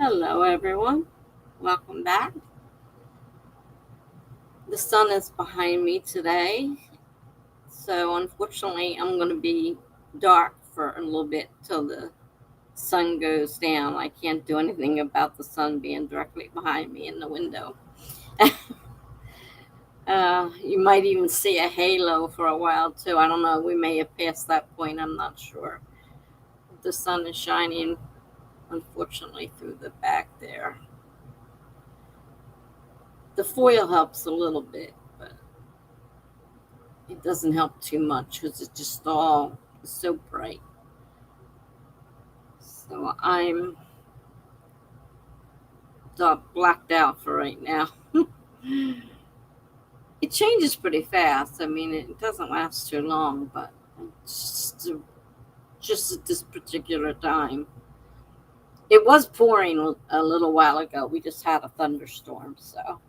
Hello, everyone. Welcome back. The sun is behind me today, so unfortunately, I'm going to be dark for a little bit till the sun goes down. I can't do anything about the sun being directly behind me in the window. You might even see a halo for a while, too. I don't know. We may have passed that point. I'm not sure. The sun is shining, unfortunately, through the back there. The foil helps a little bit, but it doesn't help too much because it's just all so bright. So I'm blacked out for right now. It changes pretty fast. I mean, it doesn't last too long, but just at this particular time. It was pouring a little while ago. We just had a thunderstorm, so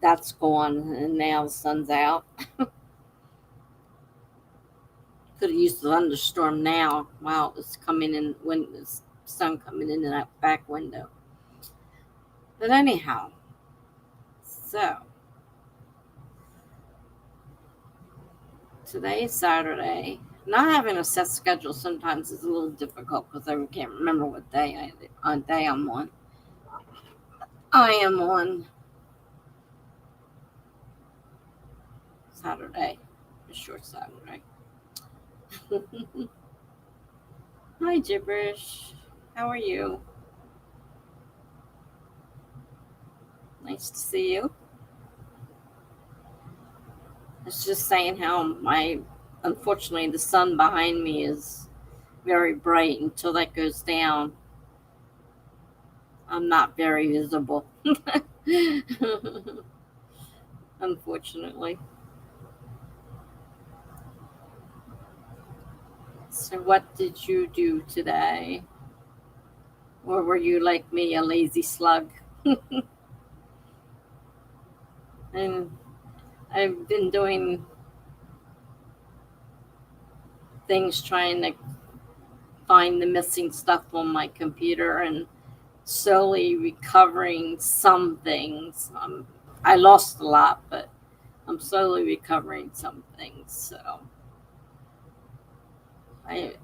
that's gone, and now the sun's out. Could have used the thunderstorm now while it's coming in, when the sun coming in that back window. But anyhow, so today is Saturday. Not having a set schedule sometimes is a little difficult because I can't remember what day I'm on. I am on Saturday, a short Saturday. Hi, Gibberish. How are you? Nice to see you. I was just saying how unfortunately, the sun behind me is very bright. Until that goes down, I'm not very visible. Unfortunately. So what did you do today? Or were you like me, a lazy slug? And I've been doing things trying to find the missing stuff on my computer and slowly recovering some things. I lost a lot, but I'm slowly recovering some things. So I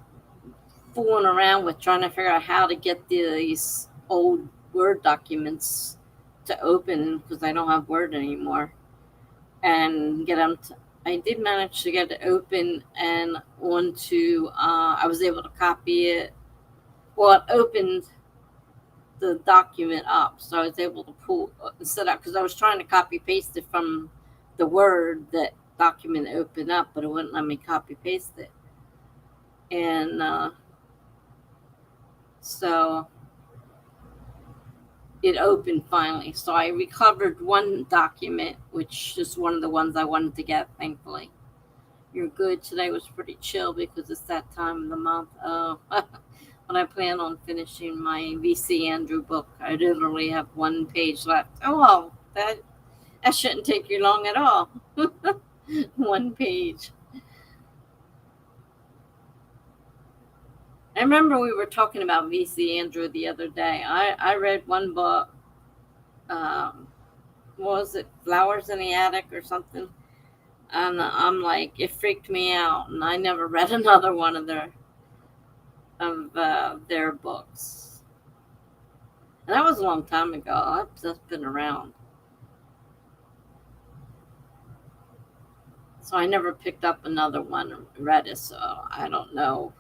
fooling around with trying to figure out how to get these old Word documents to open because I don't have Word anymore, and get them to, I did manage to get it open and onto, I was able to copy it. Well, it opened the document up, so I was able to pull, instead of, because I was trying to copy paste it from the Word that document opened up, but it wouldn't let me copy paste it. And so it opened finally. So I recovered one document, which is one of the ones I wanted to get, thankfully. You're good. Today was pretty chill because it's that time of the month. When I plan on finishing my VC Andrew book, I literally have one page left. Oh, well, that shouldn't take you long at all. One page. I remember we were talking about VC Andrew the other day. I read one book. What was it, Flowers in the Attic or something? And I'm like, it freaked me out, and I never read another one of their books. And that was a long time ago. That's been around. So I never picked up another one and read it, so I don't know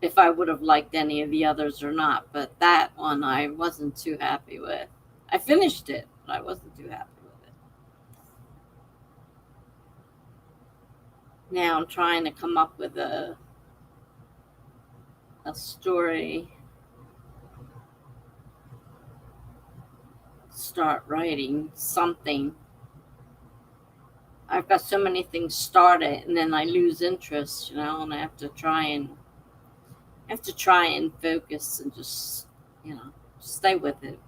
if I would have liked any of the others or not. But that one I wasn't too happy with. I finished it, but I wasn't too happy with it. Now I'm trying to come up with a story, start writing something. I've got so many things started, and then I lose interest, and I have to try and focus and just, stay with it.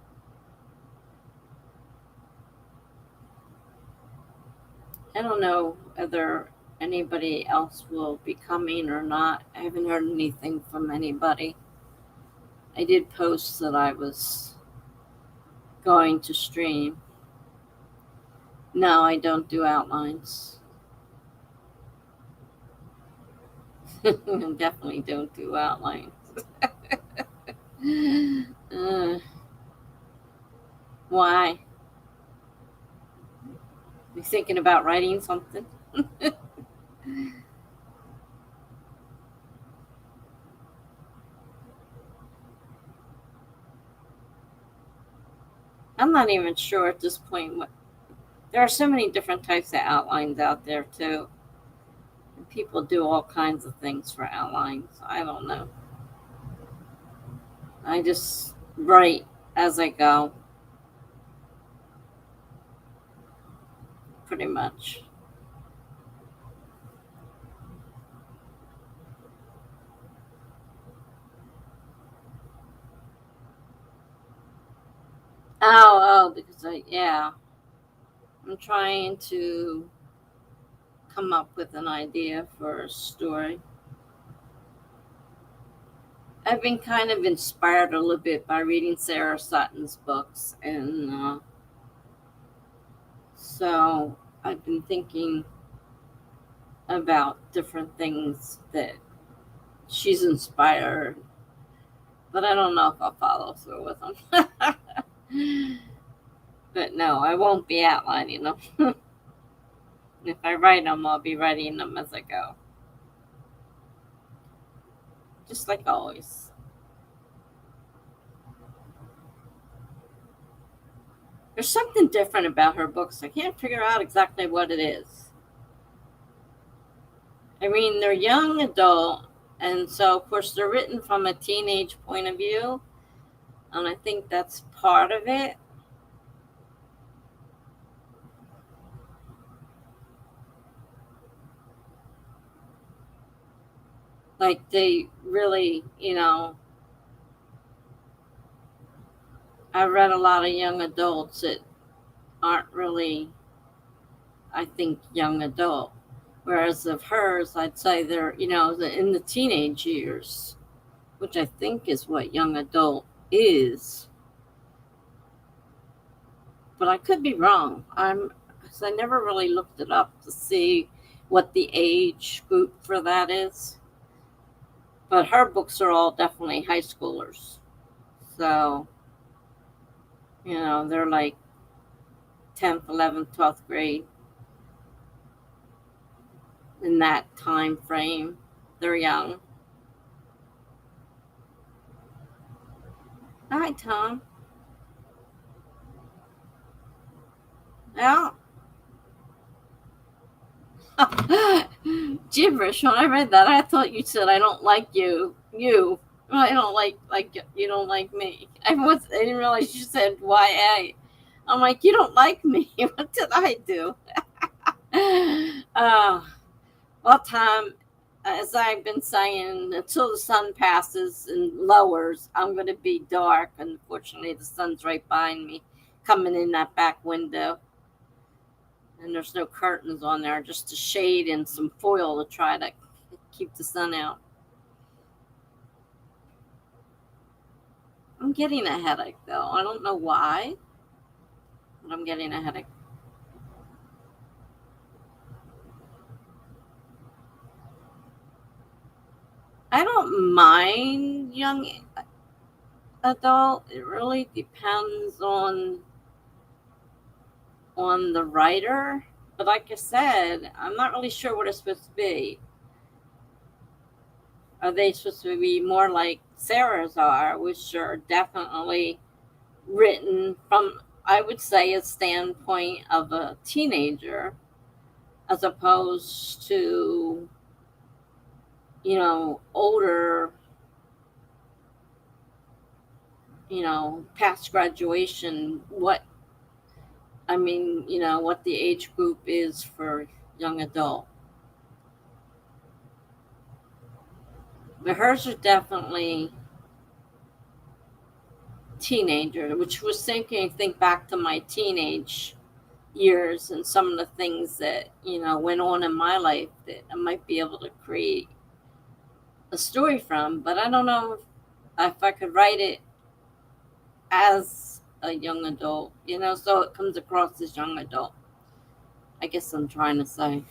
I don't know whether anybody else will be coming or not. I haven't heard anything from anybody. I did post that I was going to stream. No, I don't do outlines. Definitely don't do outlines. Why? You thinking about writing something? I'm not even sure at this point what. There are so many different types of outlines out there too. And people do all kinds of things for outlines. I don't know. I just write as I go, pretty much. Because I'm trying to come up with an idea for a story. I've been kind of inspired a little bit by reading Sarah Sutton's books, and so I've been thinking about different things that she's inspired, but I don't know if I'll follow through with them. But no, I won't be outlining them. If I write them, I'll be writing them as I go. Just like always. There's something different about her books. I can't figure out exactly what it is. I mean, they're young adult, and so, of course, they're written from a teenage point of view, and I think that's part of it. Like, they really, I read a lot of young adults that aren't really, I think, young adult. Whereas of hers, I'd say they're, in the teenage years, which I think is what young adult is. But I could be wrong. Because I never really looked it up to see what the age group for that is. But her books are all definitely high schoolers. So, they're like 10th, 11th, 12th grade, in that time frame. They're young. Hi, Tom. Yeah. Gibberish. When I read that, I thought you said, "I don't like you." You. I don't like you don't like me. I didn't realize you said YA. I'm like, you don't like me. What did I do? uh, well, Tom, as I've been saying, until the sun passes and lowers, I'm going to be dark. Unfortunately, the sun's right behind me, coming in that back window. And there's no curtains on there, just a shade and some foil to try to keep the sun out. I'm getting a headache, though. I don't know why, but I'm getting a headache. I don't mind young adult. It really depends on the writer. But like I said, I'm not really sure what it's supposed to be. Are they supposed to be more like Sarah's are, which are definitely written from, I would say, a standpoint of a teenager, as opposed to, older, past graduation, what the age group is for young adult. But hers are definitely teenager, which was think back to my teenage years and some of the things that, went on in my life that I might be able to create a story from. But I don't know if I could write it as a young adult, so it comes across as young adult. I guess I'm trying to say.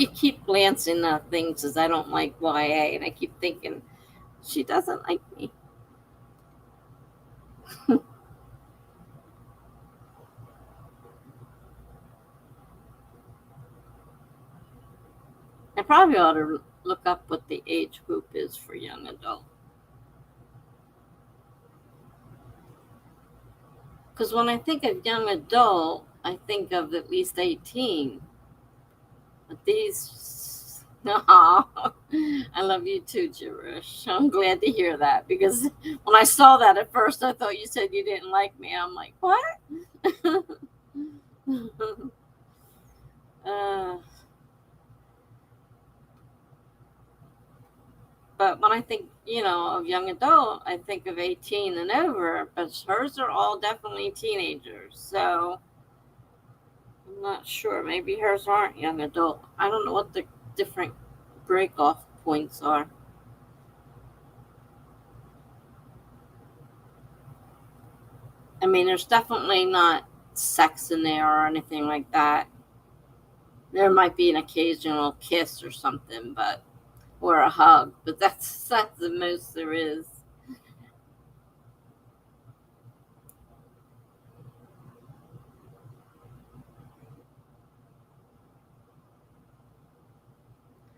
I keep glancing at things as I don't like YA, and I keep thinking, she doesn't like me. I probably ought to look up what the age group is for young adult. Because when I think of young adult, I think of at least 18. But these, oh, I love you too, Jerish. I'm glad to hear that, because when I saw that at first, I thought you said you didn't like me. I'm like, what? uh, but when I think, of young adult, I think of 18 and over, but hers are all definitely teenagers. So I'm not sure. Maybe hers aren't young adult. I don't know what the different break off points are. I mean, there's definitely not sex in there or anything like that. There might be an occasional kiss or something, or a hug, but that's the most there is.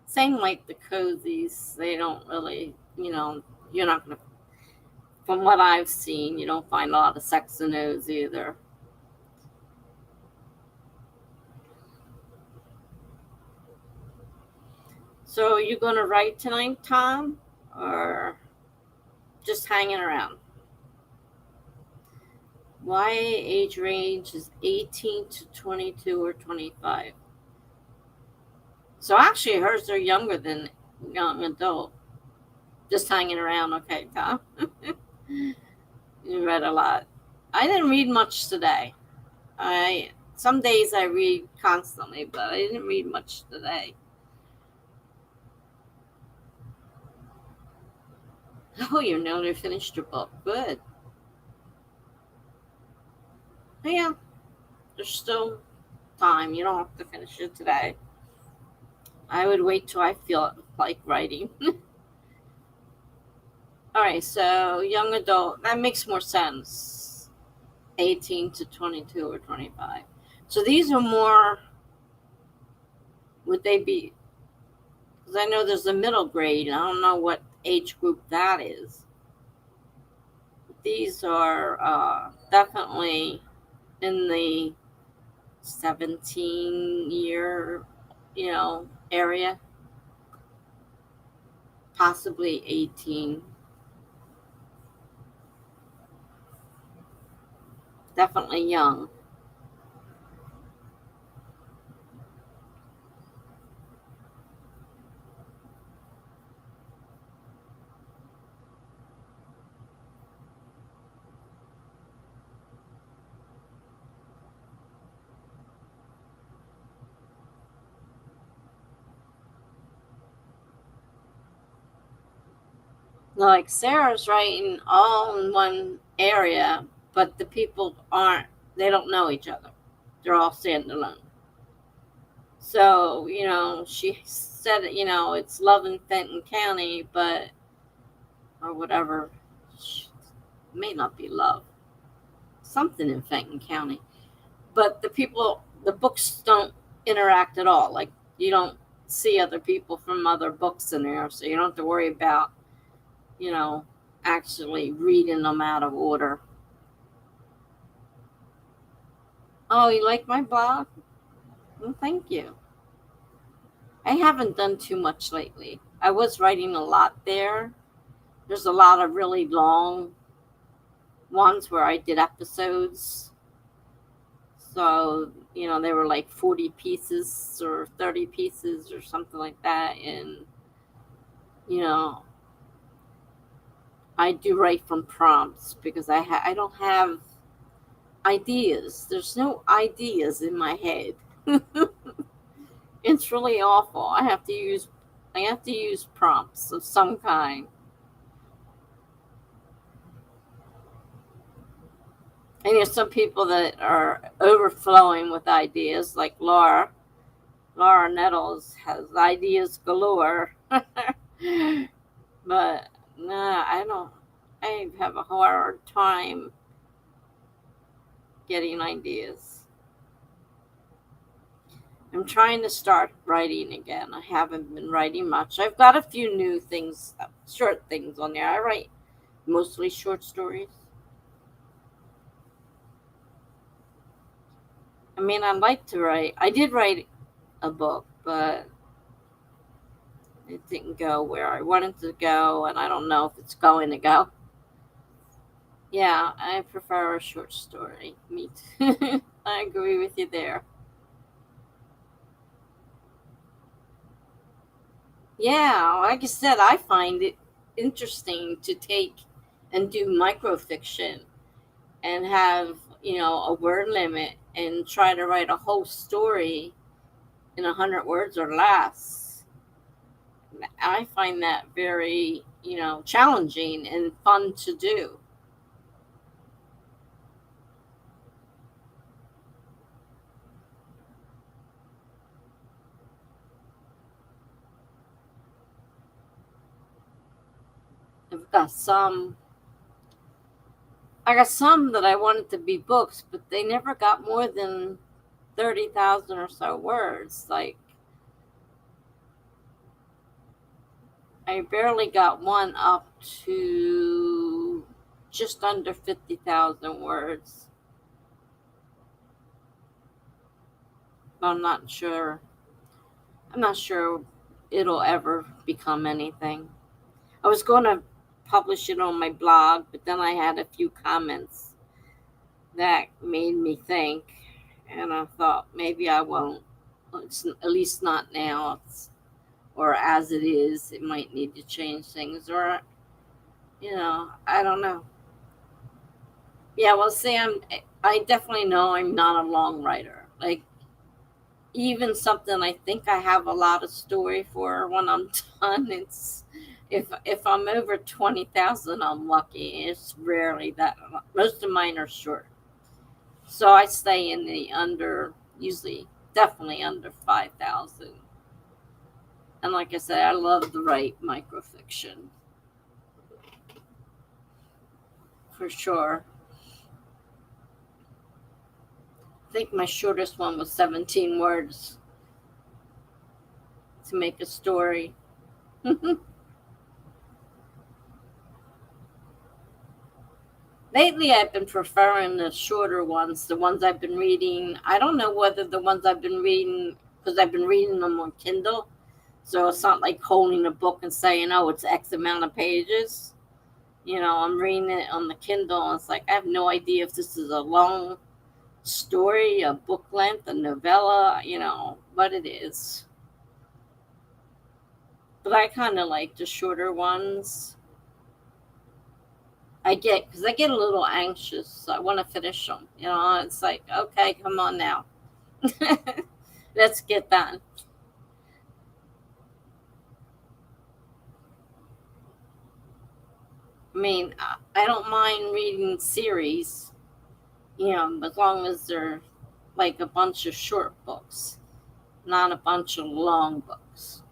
Same like the cozies. They don't really, you're not gonna. From what I've seen, you don't find a lot of sex in those either. So are you gonna write tonight, Tom, or just hanging around? YA age range is 18 to 22 or 25. So actually, hers are younger than young adult. Just hanging around, okay, Tom. You read a lot. I didn't read much today. I Some days I read constantly, but I didn't read much today. Oh, you nearly finished your book. Good. But yeah, there's still time. You don't have to finish it today. I would wait till I feel like writing. All right, so young adult, that makes more sense. 18 to 22 or 25. So these are more, would they be, because I know there's a middle grade, and I don't know what age group that is. These are definitely in the 17-year, area, possibly 18. Definitely young. Like Sarah's writing all in one area, but the people they don't know each other. They're all standing alone. So, she said, it's love in Fenton County, or whatever. It may not be love. Something in Fenton County. But the books don't interact at all. Like, you don't see other people from other books in there, so you don't have to worry about, you know, actually reading them out of order. Oh, you like my blog? Well, thank you. I haven't done too much lately. I was writing a lot there. There's a lot of really long ones where I did episodes. So, they were like 40 pieces or 30 pieces or something like that. And, you know, I do write from prompts because I don't have ideas. There's no ideas in my head. It's really awful. I have to use prompts of some kind. And there's some people that are overflowing with ideas, like Laura. Laura Nettles has ideas galore. But nah, I don't. I have a hard time getting ideas. I'm trying to start writing again. I haven't been writing much. I've got a few new things, short things on there. I write mostly short stories. I mean, I like to write. I did write a book, but it didn't go where I wanted to go, and I don't know if it's going to go. Yeah, I prefer a short story. Me too. I agree with you there. Yeah, like I said, I find it interesting to take and do microfiction and have, a word limit and try to write a whole story in 100 words or less. I find that very, challenging and fun to do. I've got some I got some that I wanted to be books, but they never got more than 30,000 or so words. Like, I barely got one up to just under 50,000 words. I'm not sure. I'm not sure it'll ever become anything. I was going to publish it on my blog, but then I had a few comments that made me think, and I thought maybe I won't. It's, at least not now. Or as it is, it might need to change things, or I don't know. Yeah, well, see, I definitely know I'm not a long writer. Like, even something I think I have a lot of story for when I'm done. It's if I'm over 20,000, I'm lucky. It's rarely that. Most of mine are short, so I stay in the under, usually definitely under 5,000. And like I said, I love to write microfiction for sure. I think my shortest one was 17 words to make a story. Lately, I've been preferring the shorter ones, the ones I've been reading. I don't know whether the ones I've been reading, because I've been reading them on Kindle, so it's not like holding a book and saying, oh, it's X amount of pages. I'm reading it on the Kindle, and it's like, I have no idea if this is a long story, a book length, a novella, what it is. But I kind of like the shorter ones. Because I get a little anxious. So I want to finish them. It's like, okay, come on now. Let's get done. I mean, I don't mind reading series, as long as they're like a bunch of short books, not a bunch of long books.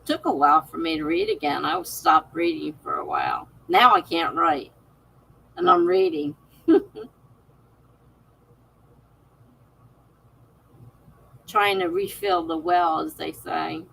Took a while for me to read again. I stopped reading for a while. Now I can't write, and I'm reading. Trying to refill the well, as they say.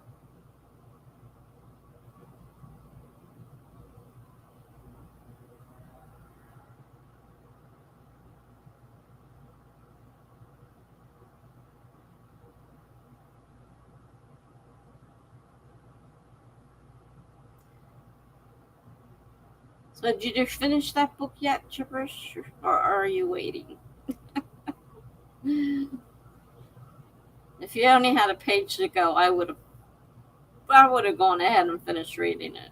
So, did you finish that book yet, Chippers, or are you waiting? If you only had a page to go, I would have gone ahead and finished reading it.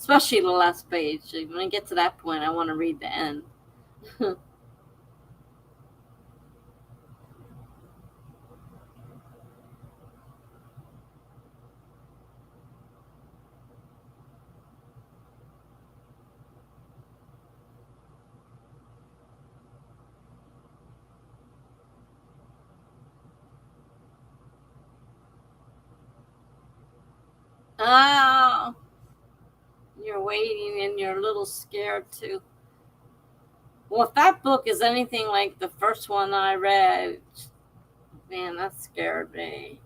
especially the last page. When I get to that point, I want to read the end. Oh, you're waiting and you're a little scared too. Well, if that book is anything like the first one I read, man, that scared me.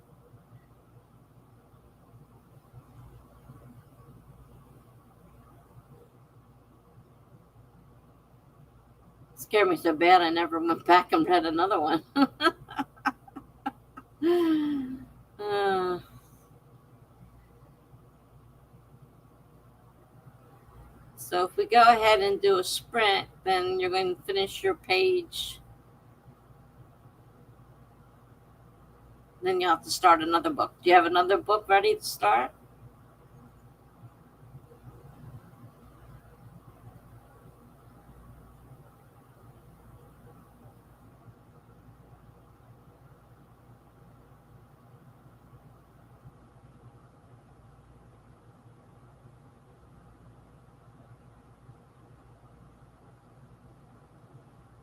It scared me so bad I never went back and read another one. uh, so if we go ahead and do a sprint, then you're going to finish your page. Then you'll have to start another book. Do you have another book ready to start?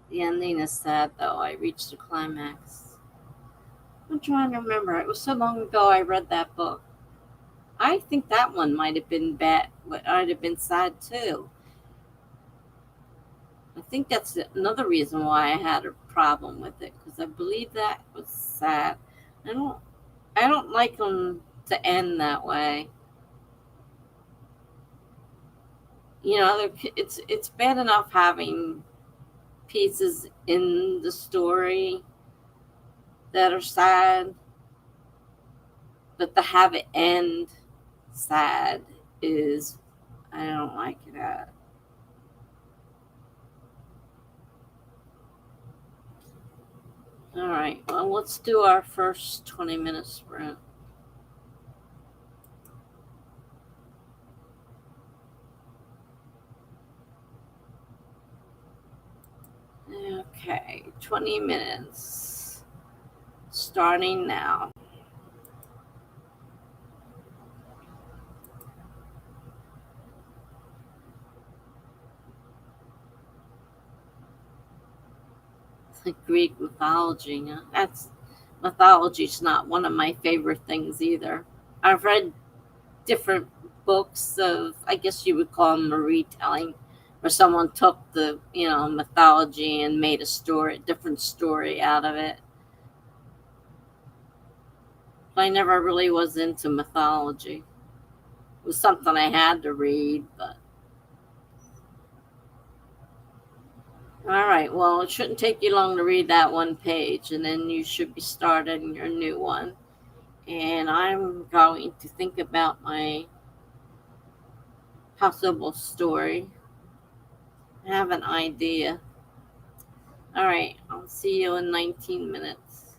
The ending is sad, though. I reached the climax. I'm trying to remember. It was so long ago I read that book. I think that one might have been bad. Might have been sad too. I think that's another reason why I had a problem with it because I believe that was sad. I don't. I don't like them to end that way. You know, it's bad enough having pieces in the story that are sad, but to have it end sad is I don't like that. All right, well, let's do our first 20-minute sprint. Okay, 20 minutes starting now. Greek mythology. That's mythology's not one of my favorite things either. I've read different books of, I guess you would call them a retelling, where someone took the mythology and made a different story out of it. But I never really was into mythology. It was something I had to read, but all right. Well, it shouldn't take you long to read that one page, and then you should be starting your new one. And I'm going to think about my possible story. I have an idea. All right. I'll see you in 19 minutes.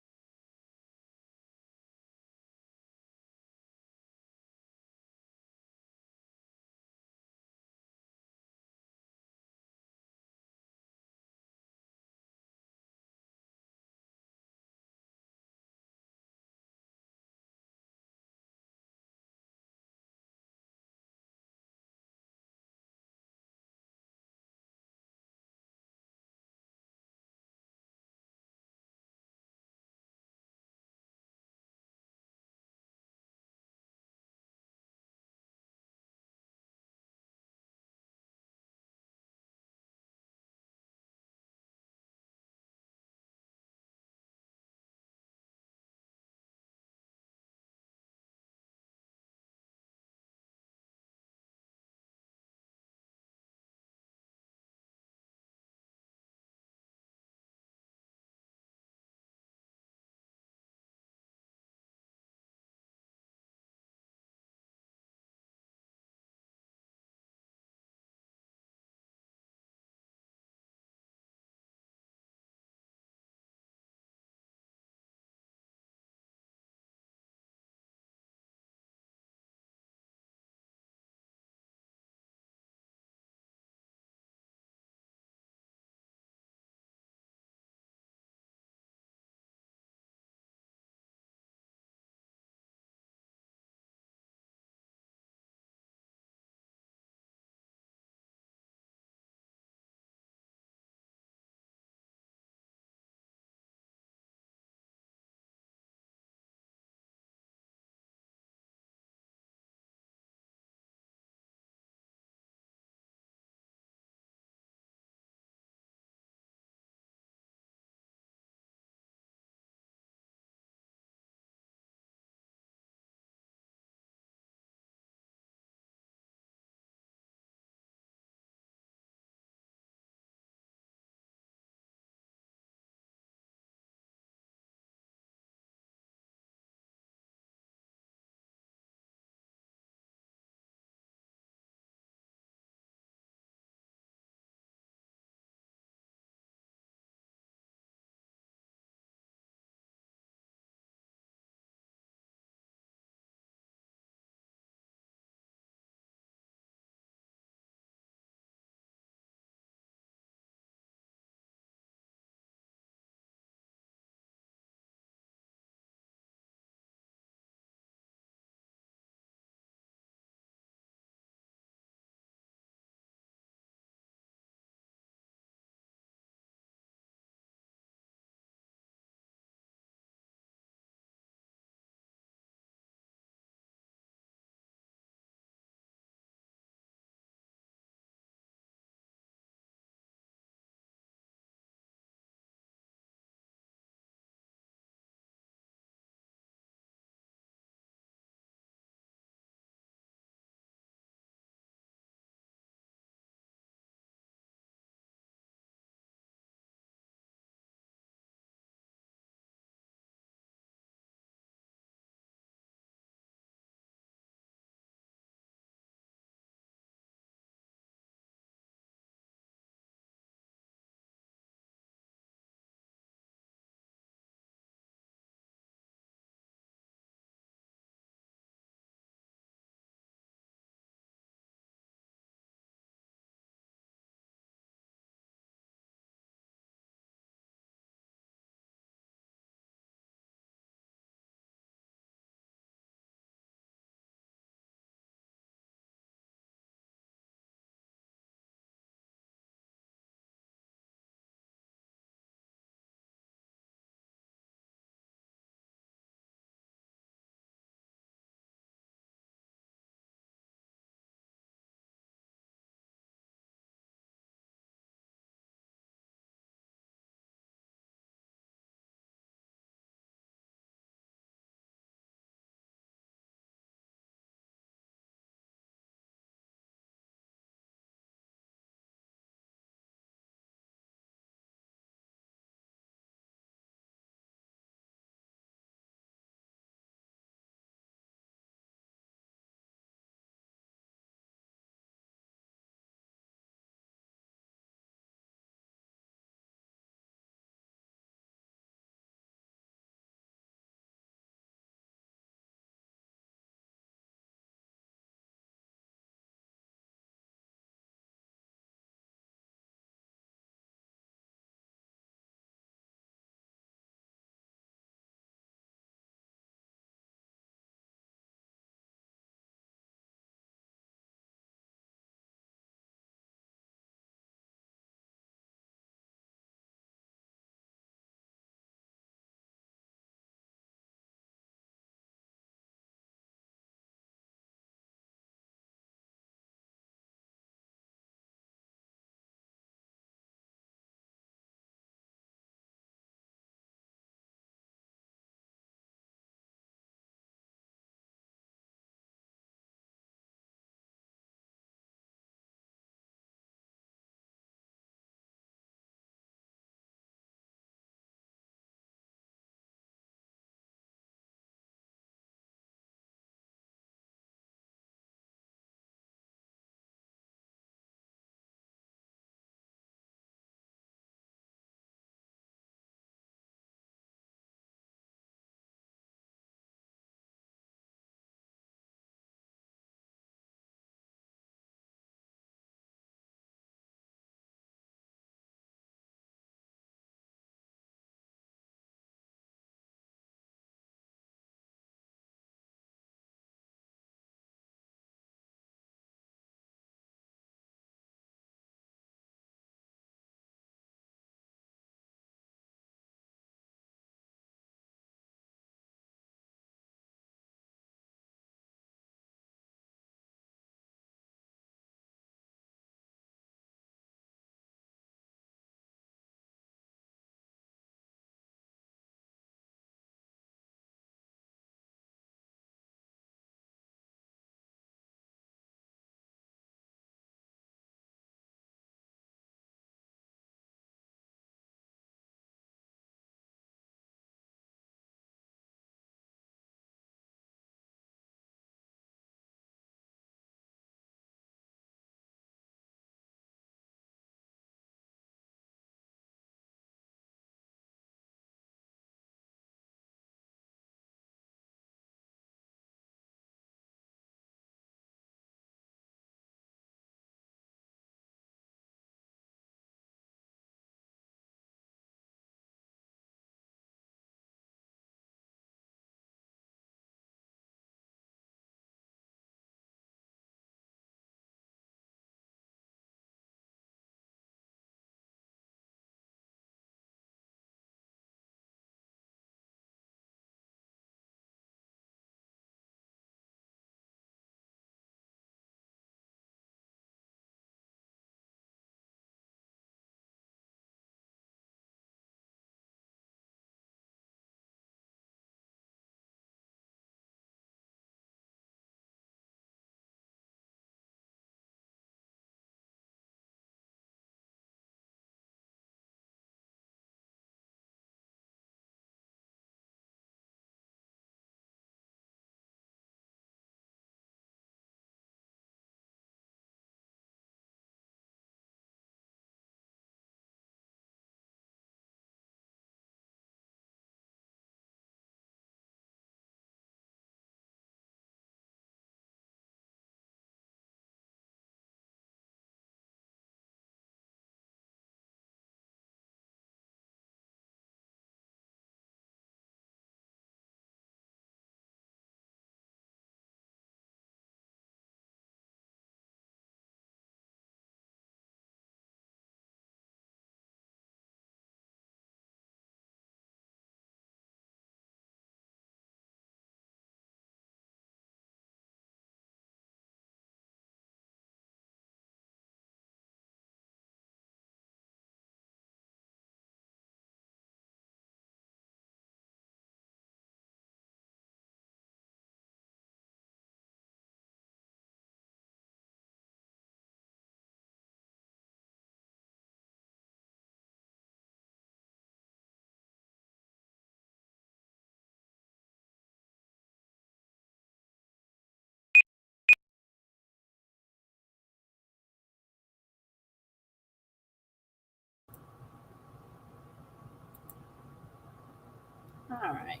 All right.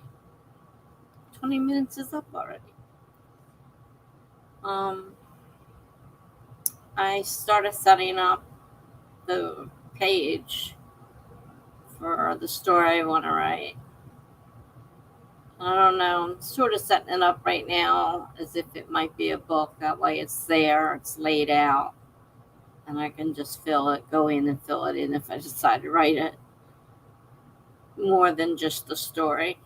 20 minutes is up already. I started setting up the page for the story I want to write. I don't know. I'm sort of setting it up right now as if it might be a book. That way it's there, it's laid out, and I can just go in and fill it in if I decide to write it. More than just the story.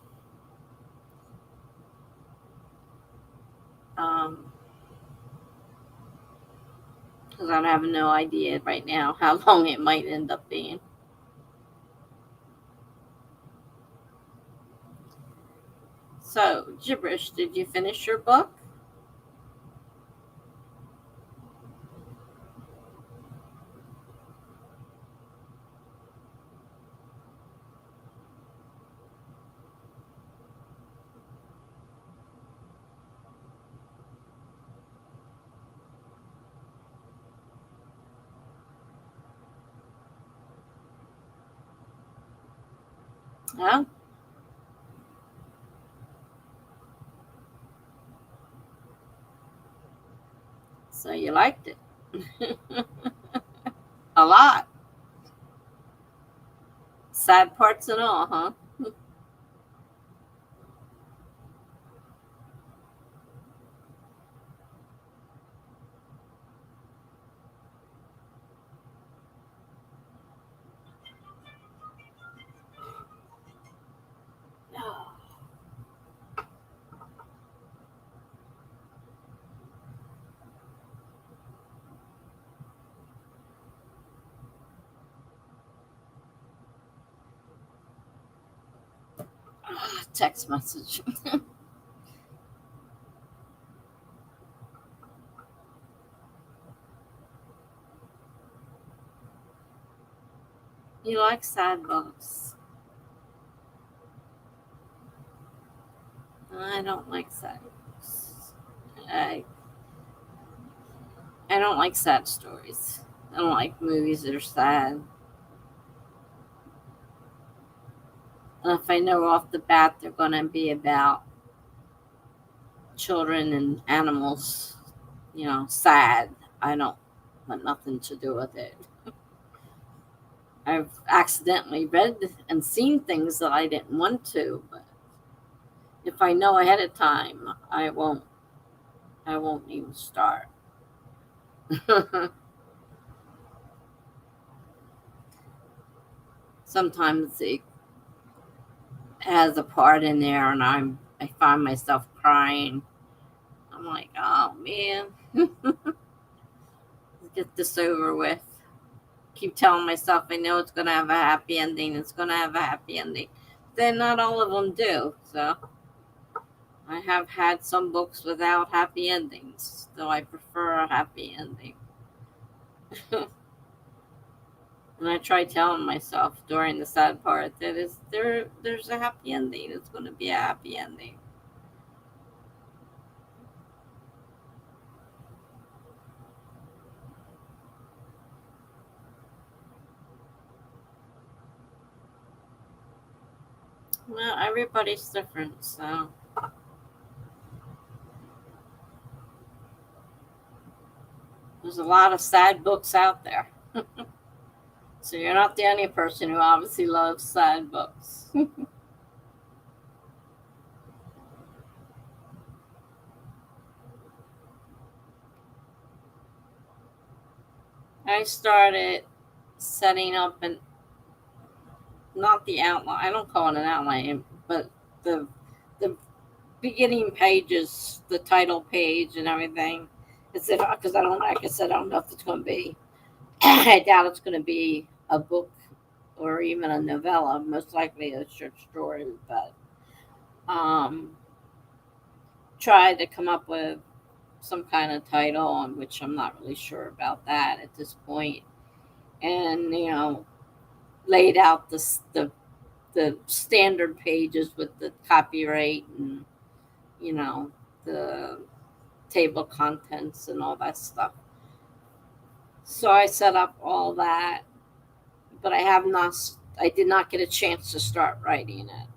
Because I have no idea right now how long it might end up being. So, Gibberish, did you finish your book? No? So you liked it? A lot. Sad parts and all, huh? Text message. You like sad books? I don't like sad books. I don't like sad stories. I don't like movies that are sad. And if I know off the bat they're going to be about children and animals, sad, I don't want nothing to do with it. I've accidentally read and seen things that I didn't want to, but if I know ahead of time, I won't even start. Sometimes it has a part in there and I find myself crying. I'm like, oh man, let's get this over with. Keep telling myself I know it's going to have a happy ending. It's going to have a happy ending. Then not all of them do. So I have had some books without happy endings, though I prefer a happy ending. And I try telling myself during the sad part that there's a happy ending. It's going to be a happy ending. Well, everybody's different, so there's a lot of sad books out there. So you're not the only person who obviously loves sad books. I started setting up not the outline. I don't call it an outline, but the the beginning pages, the title page, and everything. It's because I don't, like I said, I don't know if it's going to be. I doubt it's going to be a book or even a novella. Most likely a short story, but try to come up with some kind of title on which I'm not really sure about that at this point, and laid out the standard pages with the copyright and the table contents and all that stuff. So I set up all that, but I did not get a chance to start writing it.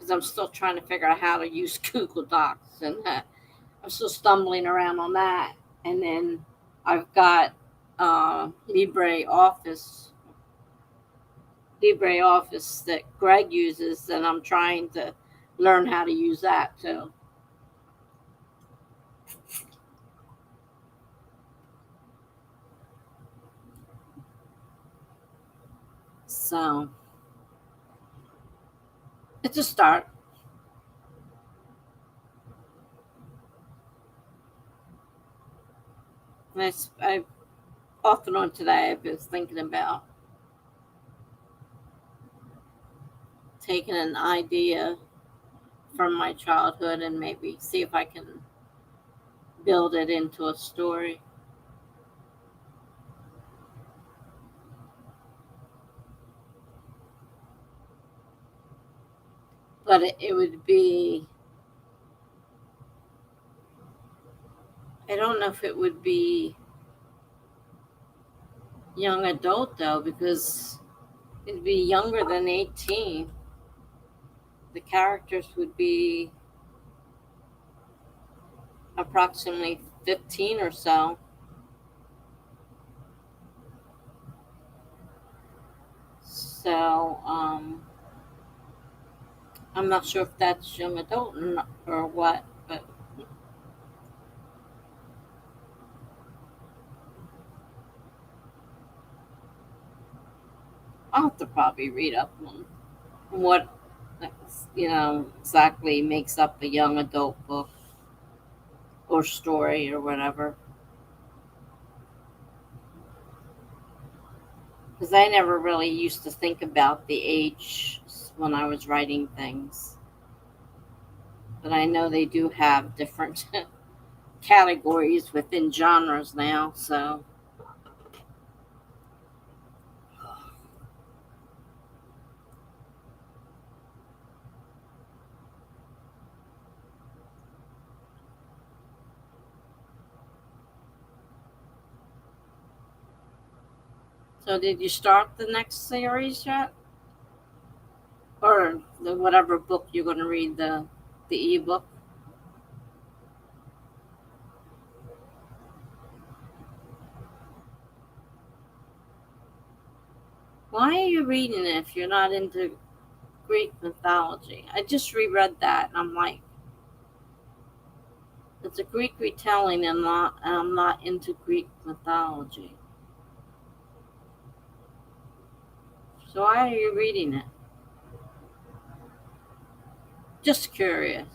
because I'm still trying to figure out how to use Google Docs, and I'm still stumbling around on that. And then I've got LibreOffice that Greg uses, and I'm trying to learn how to use that too. So it's a start. I off and on today, I've been thinking about taking an idea from my childhood and maybe see if I can build it into a story. But it would be, I don't know if it would be young adult though, because it'd be younger than 18. The characters would be approximately 15 or so. So, I'm not sure if that's young adult or what, but I'll have to probably read up on what, exactly makes up a young adult book or story or whatever. Because I never really used to think about the age when I was writing things. But I know they do have different categories within genres now, so. So did you start the next series yet? Or whatever book you're going to read, the ebook? Why are you reading it if you're not into Greek mythology? I just reread that and I'm like, it's a Greek retelling and I'm not into Greek mythology. So why are you reading it? Just curious.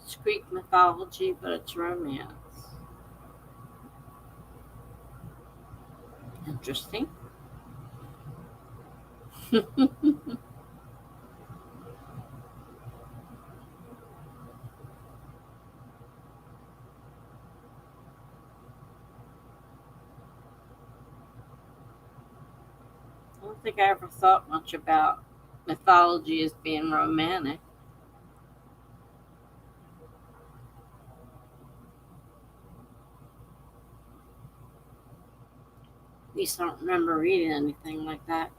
It's Greek mythology, but it's romance. Interesting. I don't think I ever thought much about mythology as being romantic. At least I don't remember reading anything like that.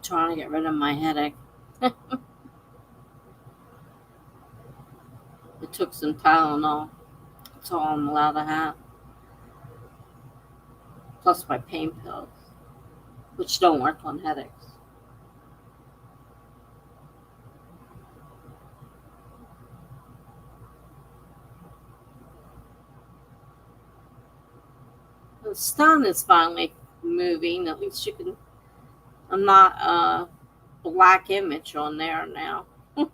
trying to get rid of my headache. I took some Tylenol. That's all I'm allowed to have. Plus my pain pills, which don't work on headaches. The sun is finally moving. At least you can. I'm not a black image on there now. uh,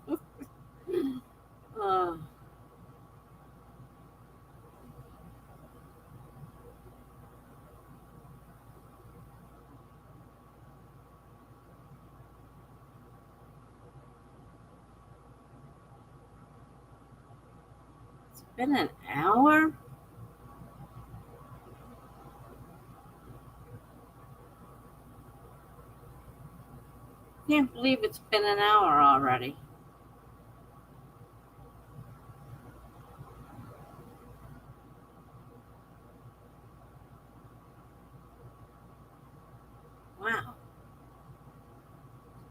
it's been an hour. Can't believe it's been an hour already. Wow,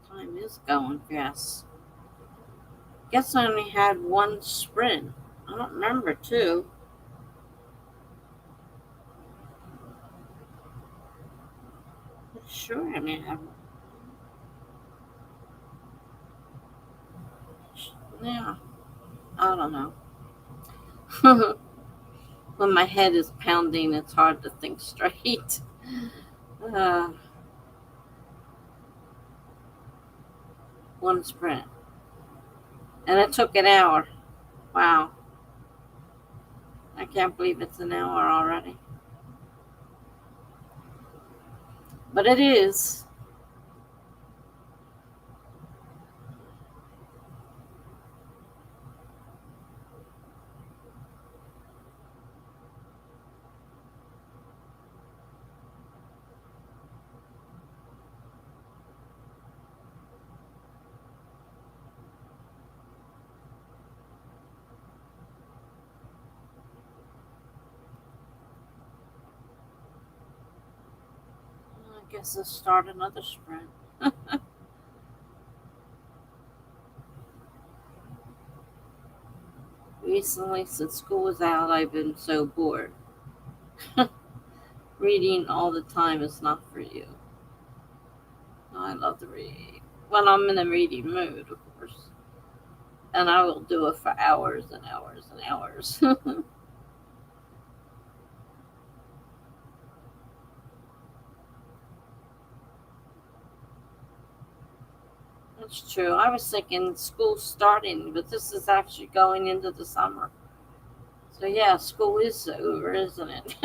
time is going fast. Guess I only had one sprint. I don't remember two. Sure, I mean, yeah, I don't know. When my head is pounding, it's hard to think straight. Uh, one sprint. And it took an hour. Wow. I can't believe it's an hour already. But it is. I guess I'll start another sprint. Recently, since school was out, I've been so bored. Reading all the time is not for you. I love to read. When I'm in a reading mood, of course. And I will do it for hours and hours and hours. That's true. I was thinking school starting, but this is actually going into the summer. So yeah, school is over, isn't it?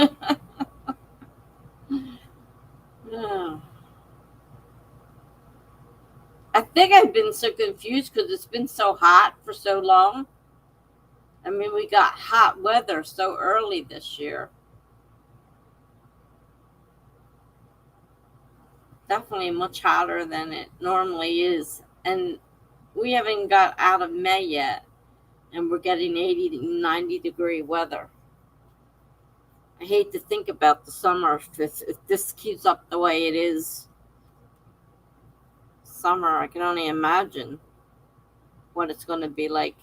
Yeah. I think I've been so confused because it's been so hot for so long. I mean, we got hot weather so early this year. Definitely much hotter than it normally is. And we haven't got out of May yet, and we're getting 80 to 90-degree weather. I hate to think about the summer if this keeps up the way it is. Summer, I can only imagine what it's going to be like.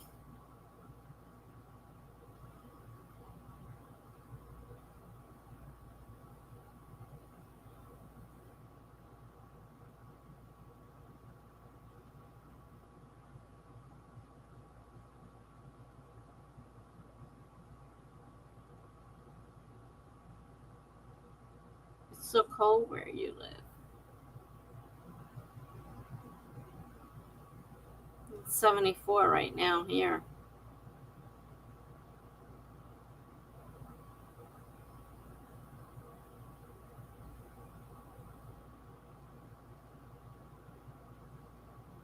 It's so cold where you live. It's 74 right now here.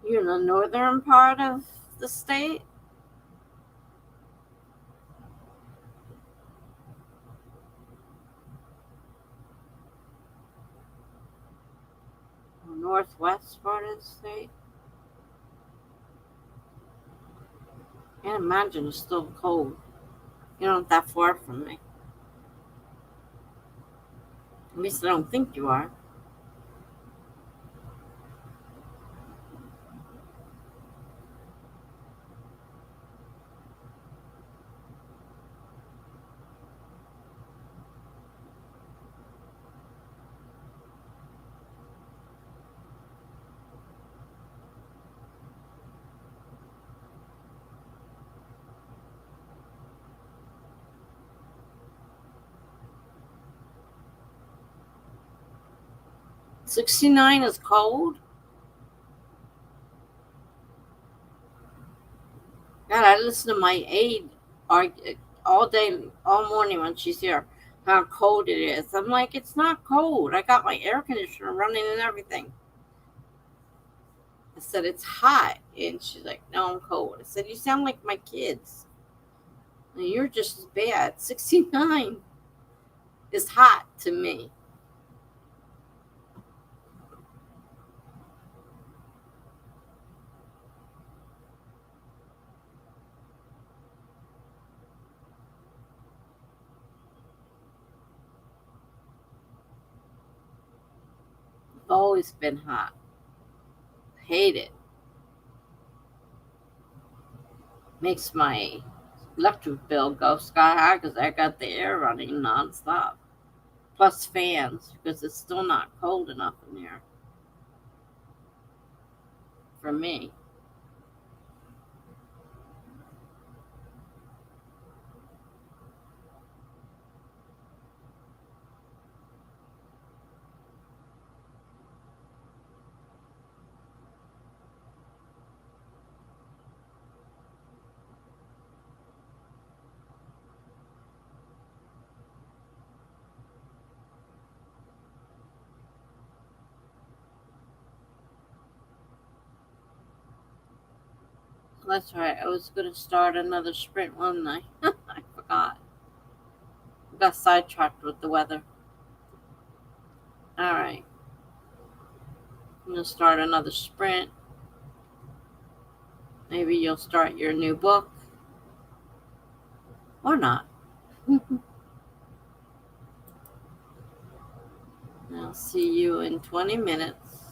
You're in the northern part of the state? Or northwest part of the state? Can't imagine it's still cold. You're not that far from me. At least I don't think you are. 69 is cold? God, I listen to my aide argue all day, all morning when she's here, how cold it is. I'm like, it's not cold. I got my air conditioner running and everything. I said, it's hot. And she's like, no, I'm cold. I said, you sound like my kids. And you're just as bad. 69 is hot to me. I've always been hot. Hate it. Makes my electric bill go sky high because I got the air running nonstop. Plus fans because it's still not cold enough in here for me. That's right. I was going to start another sprint, wasn't I? I forgot. I got sidetracked with the weather. All right. I'm going to start another sprint. Maybe you'll start your new book. Or not. I'll see you in 20 minutes.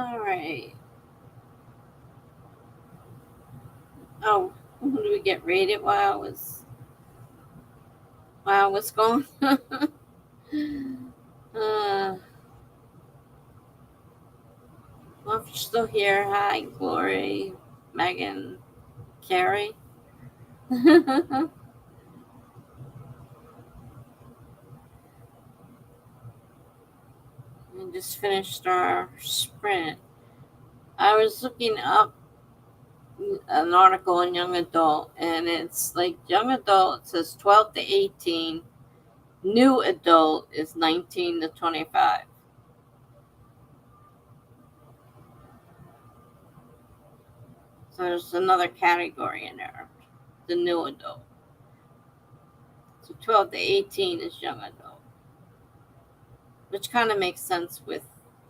All right. Oh, who do we get rated while I was gone? Well, if you're still here, hi, Glory, Megan, Carrie. We just finished our sprint. I was looking up an article on young adult, and it's like young adult says 12 to 18, new adult is 19 to 25. So there's another category in there, the new adult. So 12 to 18 is young adult, which kind of makes sense with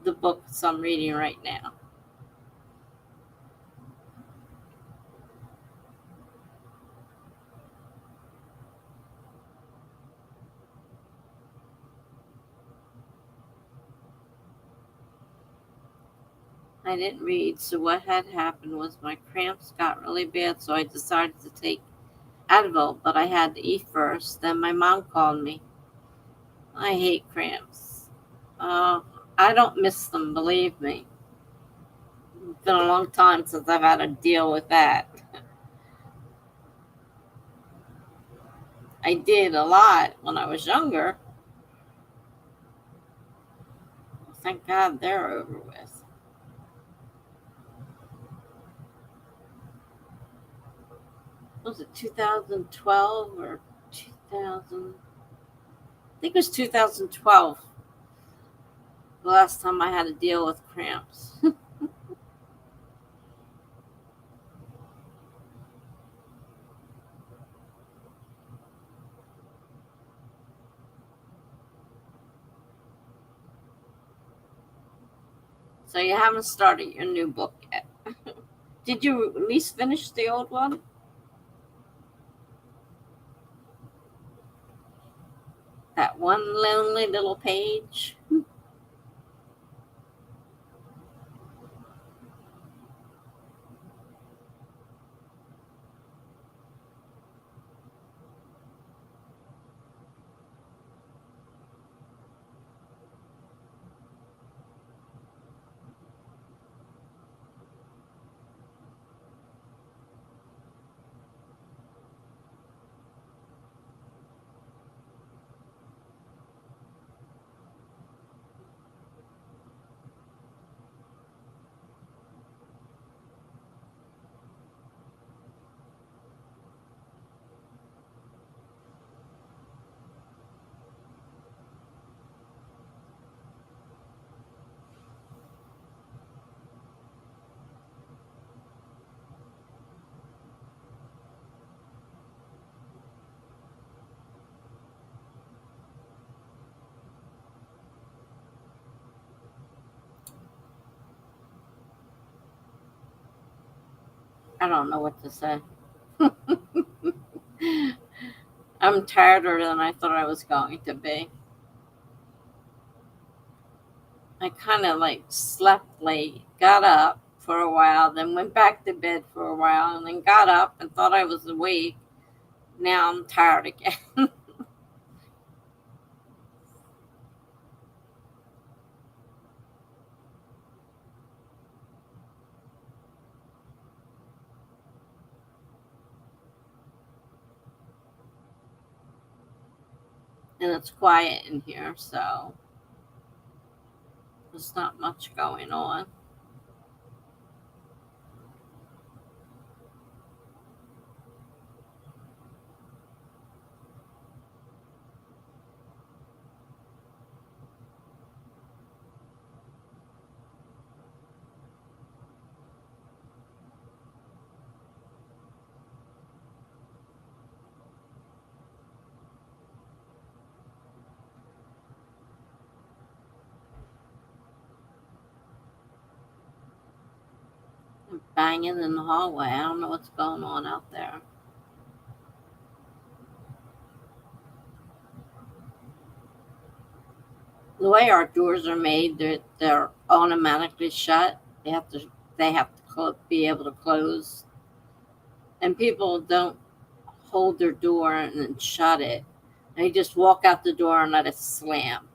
the books I'm reading right now. I didn't read, so what had happened was my cramps got really bad, so I decided to take Advil, but I had to eat first. Then my mom called me. I hate cramps. I don't miss them, believe me. It's been a long time since I've had to deal with that. I did a lot when I was younger. Thank God they're over with. Was it 2012 or 2000? I think it was 2012. The last time I had to deal with cramps. So you haven't started your new book yet. Did you at least finish the old one? That one lonely little page? I don't know what to say. I'm tireder than I thought I was going to be. I kind of like slept late, got up for a while, then went back to bed for a while, and then got up and thought I was awake. Now I'm tired again. And it's quiet in here, so there's not much going on. I'm banging in the hallway. I don't know what's going on out there. way our doors are made, they're automatically shut. They have to be able to close, and people don't hold their door and then shut it. They just walk out the door and let it slam.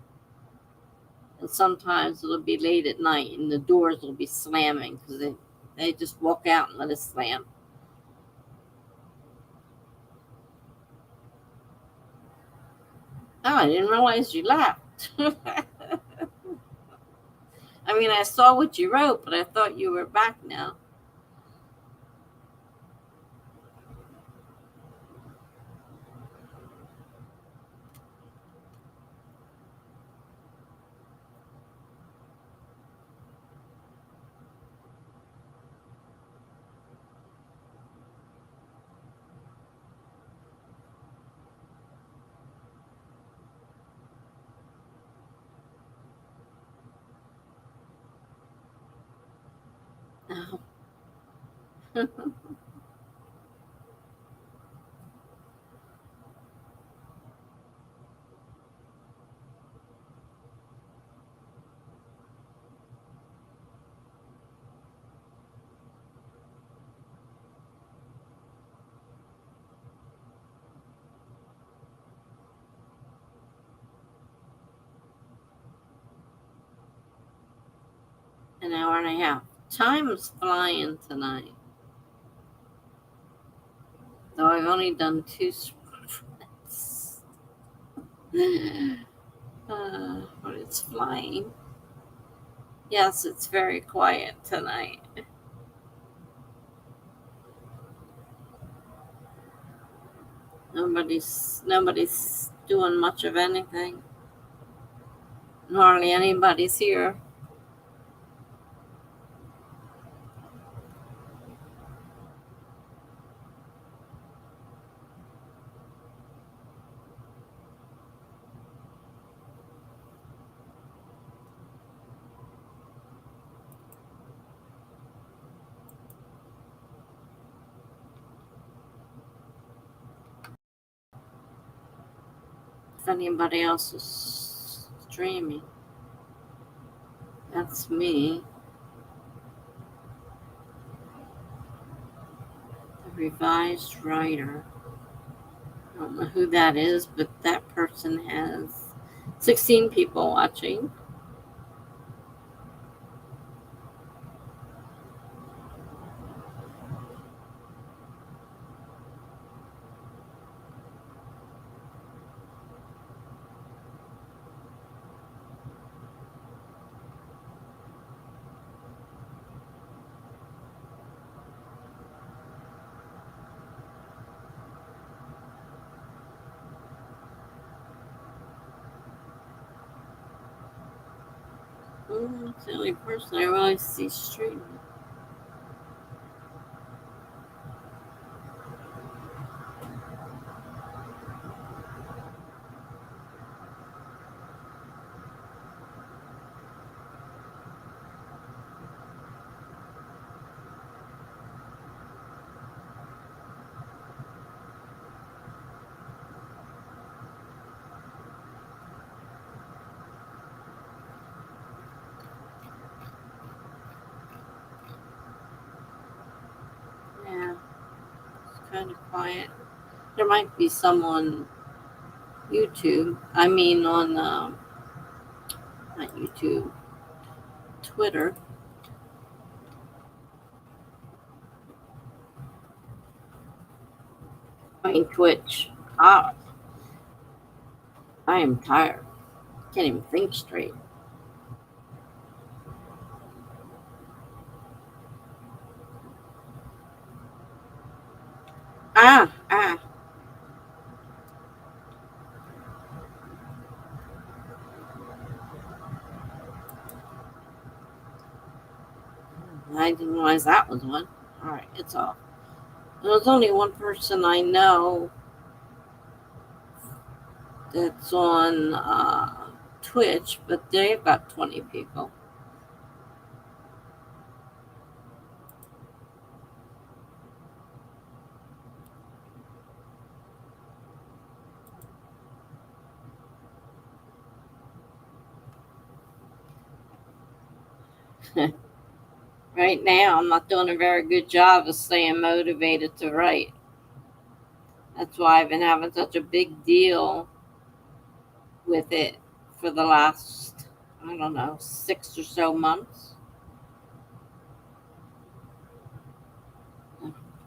And sometimes it'll be late at night and the doors will be slamming because they just walk out and let it slam. Oh, I didn't realize you left. I mean, I saw what you wrote, but I thought you were back now. Oh. An hour and a half. Time is flying tonight. Though I've only done 2 sprints. But it's flying. Yes, it's very quiet tonight. Nobody's doing much of anything. Hardly anybody's here. If anybody else is streaming, that's me. The revised writer. I don't know who that is, but that person has 16 people watching. It's the only person I really see streaming. Yeah, it's kind of quiet. There might be someone YouTube. I mean, on not YouTube, Twitter. I mean, Twitch. Ah, I am tired. Can't even think straight. Ah. I didn't realize that was one. All right, it's off. There's only one person I know that's on Twitch, but they've got 20 people. Right now, I'm not doing a very good job of staying motivated to write. That's why I've been having such a big deal with it for the last, I don't know, 6 or so months.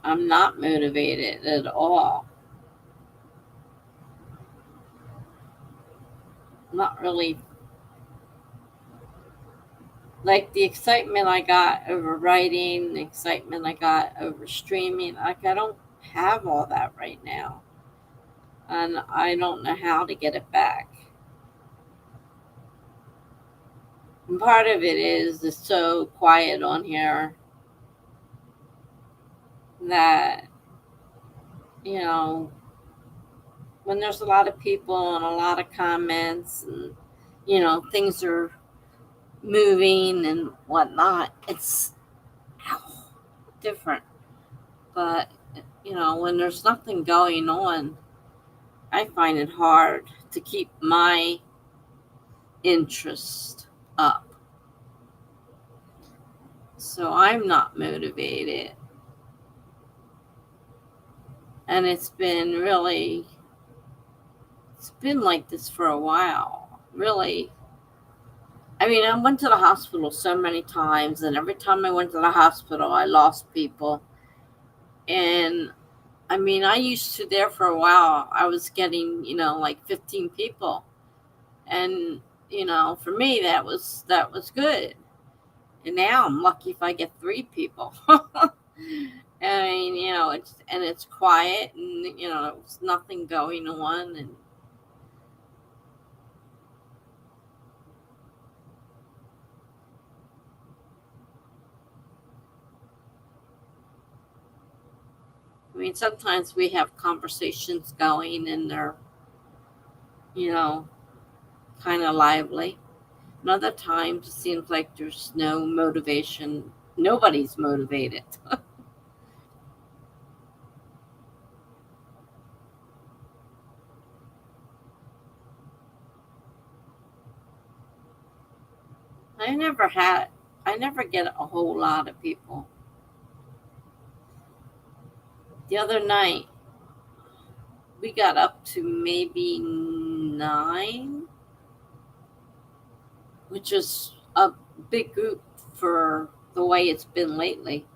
I'm not motivated at all. Not really. Like the excitement I got over writing, the excitement I got over streaming, like I don't have all that right now. And I don't know how to get it back. And part of it is it's so quiet on here that, you know, when there's a lot of people and a lot of comments and, things are moving and whatnot, it's different. But, when there's nothing going on, I find it hard to keep my interest up. So I'm not motivated. And it's been like this for a while. Really. I mean, I went to the hospital so many times, and every time I went to the hospital, I lost people. And I mean, I used to there for a while, I was getting, like 15 people. And, for me, that was good. And now I'm lucky if I get 3 people. I mean, it's quiet and, there's nothing going on. And I mean, sometimes we have conversations going and they're, kind of lively. And other times it seems like there's no motivation. Nobody's motivated. I never get a whole lot of people. The other night, we got up to maybe 9, which is a big group for the way it's been lately.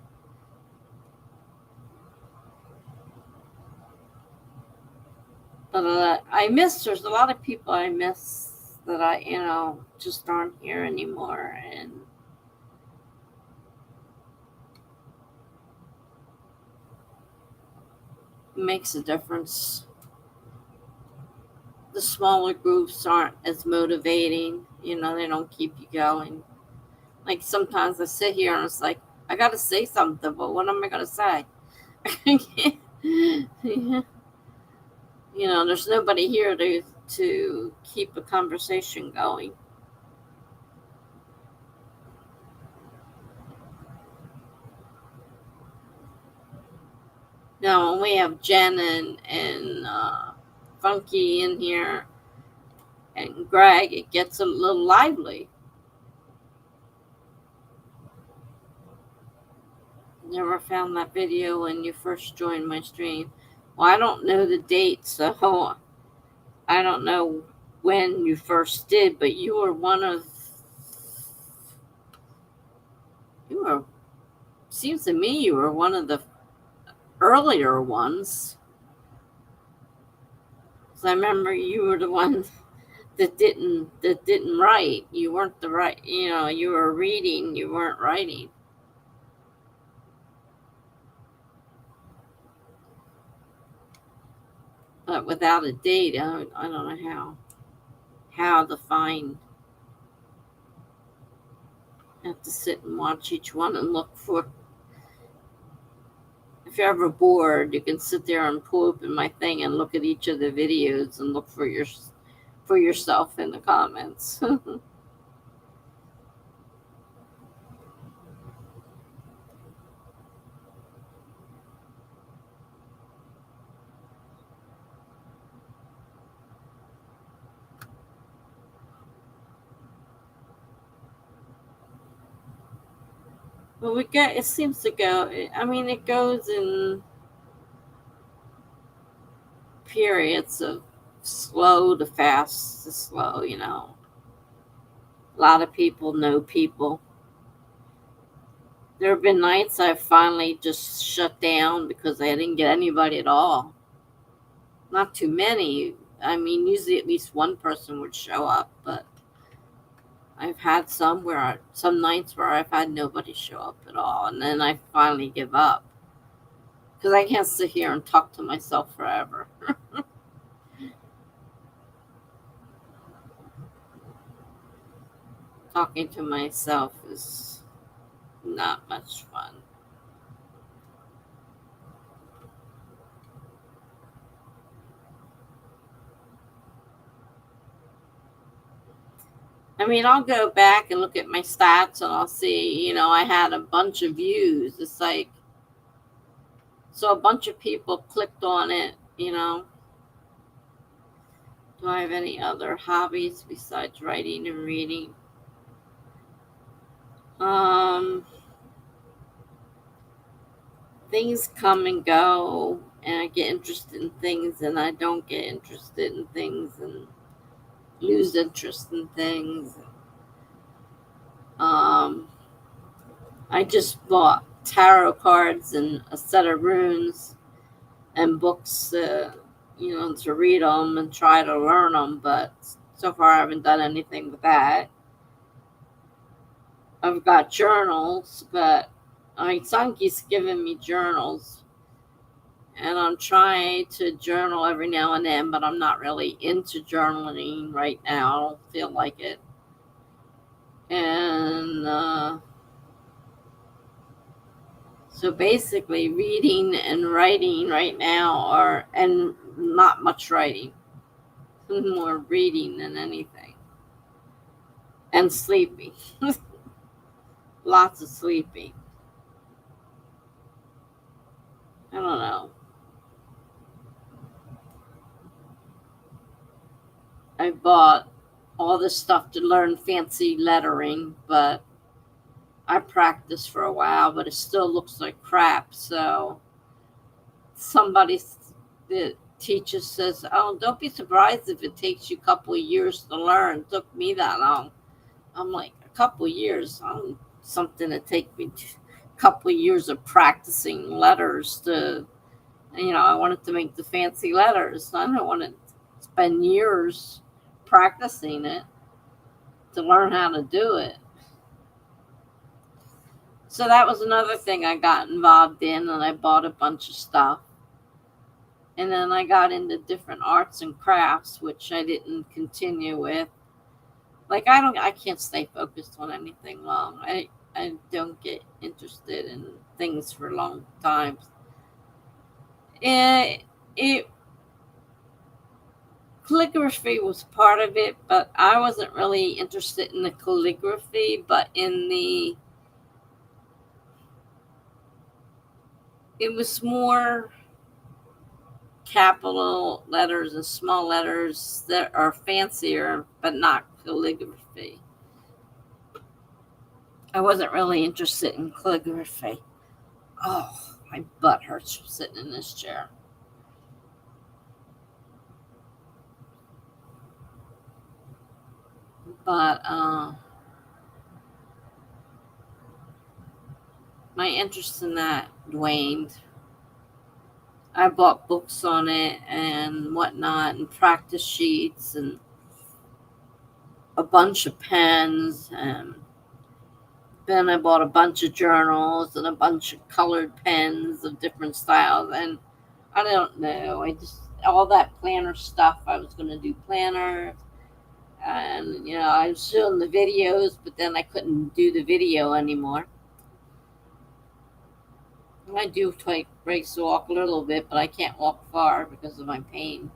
But there's a lot of people I miss that just aren't here anymore. And it makes a difference. The smaller groups aren't as motivating. They don't keep you going. Like sometimes I sit here and it's like, I got to say something, but what am I going to say? There's nobody here to keep a conversation going. Now, when we have Jen and Funky in here and Greg, it gets a little lively. Never found that video when you first joined my stream. Well, I don't know the date, so I don't know when you first did, but you were seems to me you were one of the earlier ones. So I remember you were the one that didn't write. You weren't the right, you were reading, you weren't writing. But without a date, I don't know how to find. I have to sit and watch each one and look for. If you're ever bored, you can sit there and pull open my thing and look at each of the videos and look for yourself in the comments. But we get, it seems to go, I mean, it goes in periods of slow to fast to slow, you know. A lot of people know people. There have been nights I've finally just shut down because I didn't get anybody at all. Not too many. I mean, usually at least one person would show up, but I've had some nights where I've had nobody show up at all, and then I finally give up because I can't sit here and talk to myself forever. Talking to myself is not much fun. I mean, I'll go back and look at my stats and I'll see, you know, I had a bunch of views. It's like, so a bunch of people clicked on it, you know. Do I have any other hobbies besides writing and reading? Um, Things come and go, and I get interested in things, and I don't get interested in things, and lose interest in things. Um, I just bought tarot cards and a set of runes and books, you know, to read them and try to learn them, but so far I haven't done anything with that. I've got journals, but my son keeps giving me journals, and I'm trying to journal every now and then, but I'm not really into journaling right now. I don't feel like it. And so basically, reading and writing right now are, and not much writing, more reading than anything, and sleeping. Lots of sleeping. I don't know. I bought all this stuff to learn fancy lettering, but I practiced for a while, but it still looks like crap. So somebody, the teacher says, "Oh, don't be surprised if it takes you a couple of years to learn." It took me that long. I'm like, a couple of years? Something to take me a couple of years of practicing letters to, you know, I wanted to make the fancy letters. I don't want to spend years practicing it to learn how to do it. So that was another thing I got involved in, and I bought a bunch of stuff. And then I got into different arts and crafts, which I didn't continue with. Like, I can't stay focused on anything long. I don't get interested in things for long times. It calligraphy was part of it, but I wasn't really interested in the calligraphy, but in the, it was more capital letters and small letters that are fancier, but not calligraphy. I wasn't really interested in calligraphy. Oh, my butt hurts from sitting in this chair. But my interest in that waned. I bought books on it and whatnot, and practice sheets, and a bunch of pens, and then I bought a bunch of journals and a bunch of colored pens of different styles. And I don't know, I just, all that planner stuff, I was going to do planners. And, you know, I was showing the videos, but then I couldn't do the video anymore. I do take breaks to walk a little bit, but I can't walk far because of my pain.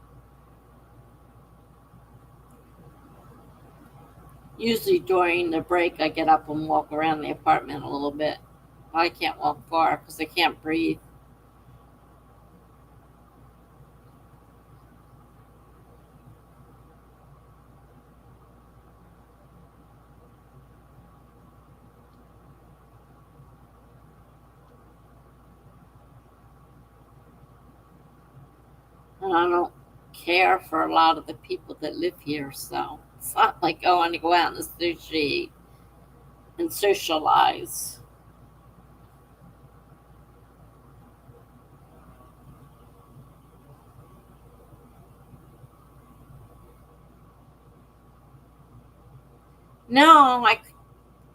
Usually during the break, I get up and walk around the apartment a little bit. I can't walk far because I can't breathe. And I don't care for a lot of the people that live here, so it's not like I want to go out and associate and socialize. No,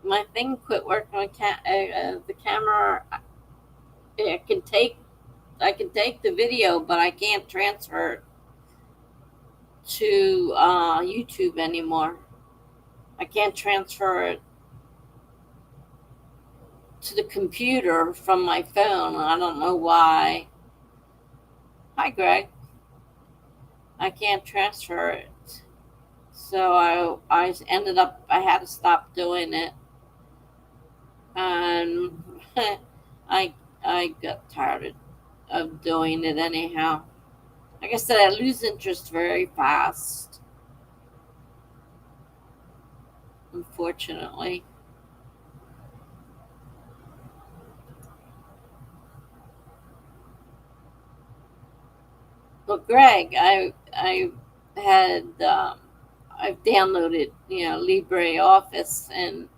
my thing quit working. The camera, I can take I can take the video, but I can't transfer it to YouTube anymore. I can't transfer it to the computer from my phone. I don't know why. Hi, Greg. I can't transfer it. So I ended up, I had to stop doing it. And I, I got tired of doing it anyhow. Like I said, I lose interest very fast, unfortunately. But Greg, I had I've downloaded LibreOffice, and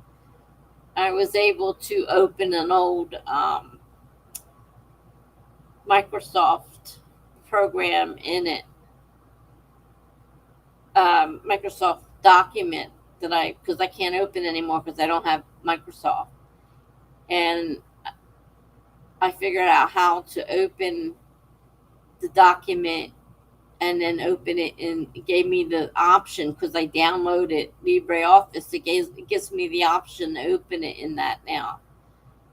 I was able to open an old Microsoft program in it, Microsoft document that because I can't open anymore because I don't have Microsoft, and I figured out how to open the document and then open it, and it gave me the option because I downloaded LibreOffice. It gives me the option to open it in that now.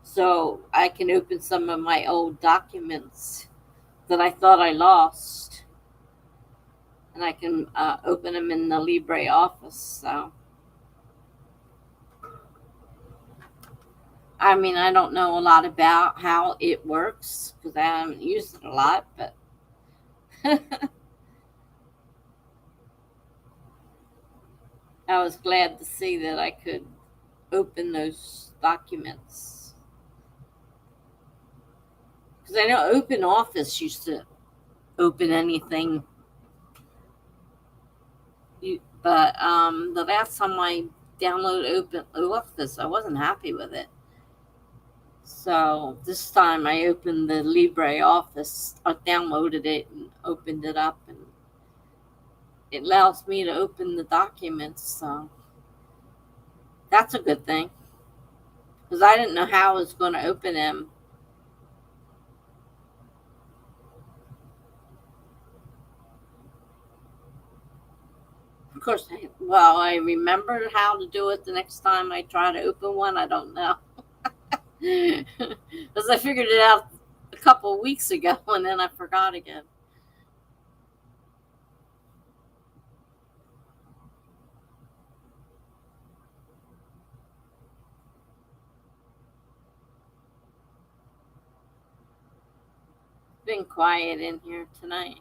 So I can open some of my old documents that I thought I lost, and I can open them in the LibreOffice. So, I mean, I don't know a lot about how it works because I haven't used it a lot, but I was glad to see that I could open those documents. Because I know Open Office used to open anything, but the last time I downloaded Open Office, I wasn't happy with it. So this time I opened the LibreOffice. I downloaded it and opened it up, and it allows me to open the documents. So that's a good thing because I didn't know how I was going to open them. Of course, I remembered how to do it the next time I try to open one. I don't know. Because I figured it out a couple of weeks ago and then I forgot again. It's been quiet in here tonight.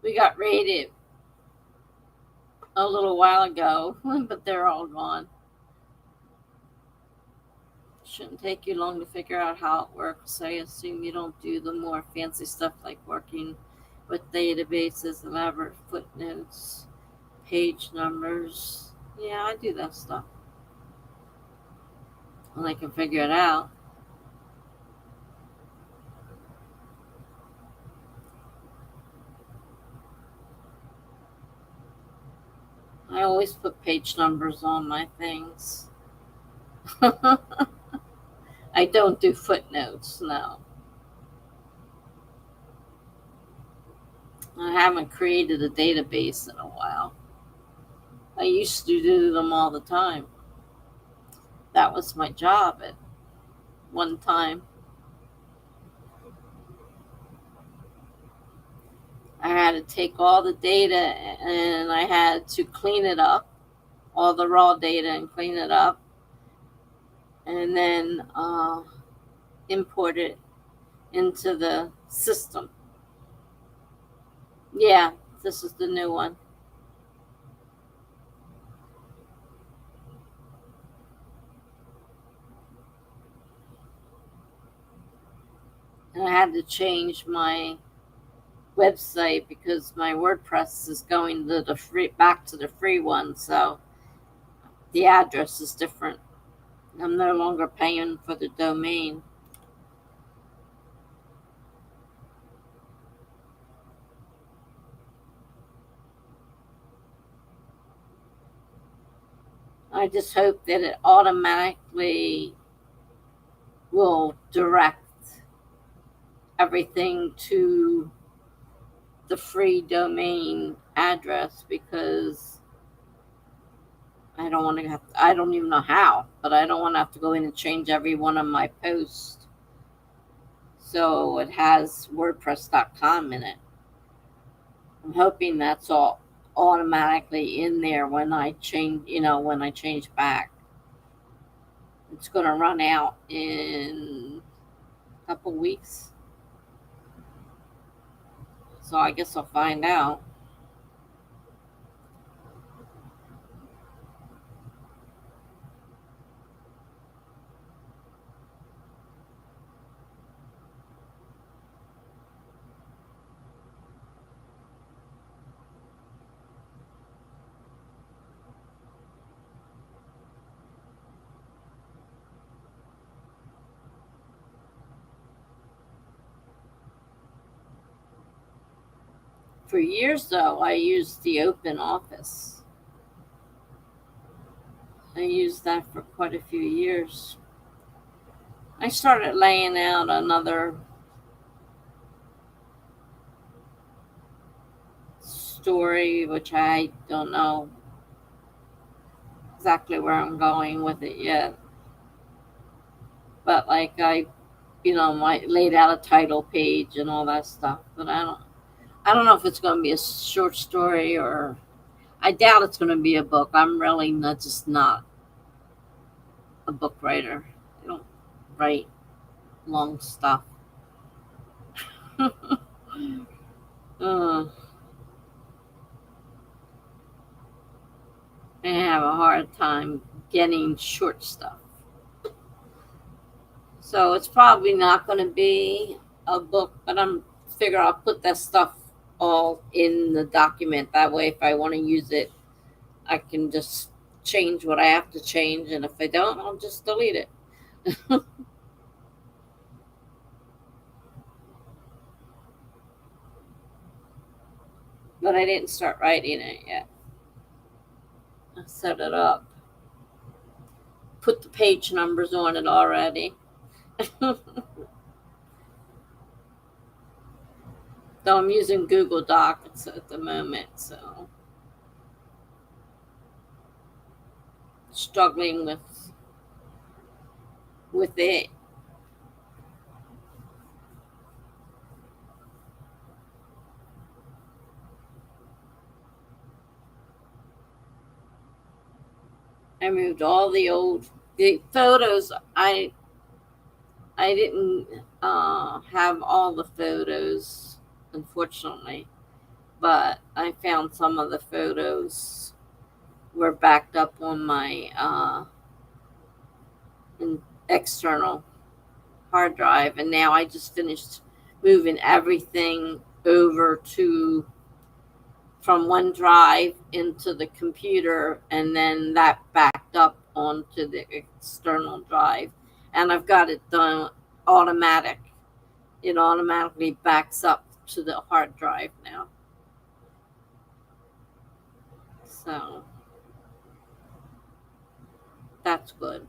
We got raided a little while ago, but they're all gone. Shouldn't take you long to figure out how it works. I assume you don't do the more fancy stuff like working with databases, elaborate footnotes, page numbers. Yeah, I do that stuff. And I can figure it out. I always put page numbers on my things. I don't do footnotes, no. I haven't created a database in a while. I used to do them all the time. That was my job at one time. I had to take all the data and I had to clean it up, all the raw data, and clean it up, and then import it into the system. Yeah, this is the new one. And I had to change my website because my WordPress is going to the free back to the free one, so the address is different. I'm no longer paying for the domain. I just hope that it automatically will direct everything to the free domain address, because I don't want to have to, I don't even know how, but I don't want to have to go in and change every one of my posts. So it has WordPress.com in it. I'm hoping that's all automatically in there when I change, when I change back. It's going to run out in a couple weeks. So I guess I'll find out. For years, though, I used the Open Office. I used that for quite a few years. I started laying out another story, which I don't know exactly where I'm going with it yet. But like I laid out a title page and all that stuff. But I don't know if it's going to be a short story, or I doubt it's going to be a book. I'm really just not a book writer. I don't write long stuff. uh, I have a hard time getting short stuff. So it's probably not going to be a book, but I'm figure I'll put that stuff all in the document. That way, if I want to use it, I can just change what I have to change, and if I don't, I'll just delete it. But I didn't start writing it yet. I set it up, put the page numbers on it already. So I'm using Google Docs at the moment, so struggling with it. I moved all the photos. I didn't have all the photos, unfortunately, but I found some of the photos were backed up on my external hard drive, and now I just finished moving everything over to from OneDrive into the computer, and then that backed up onto the external drive, and I've got it done automatic. It automatically backs up to the hard drive now. So that's good.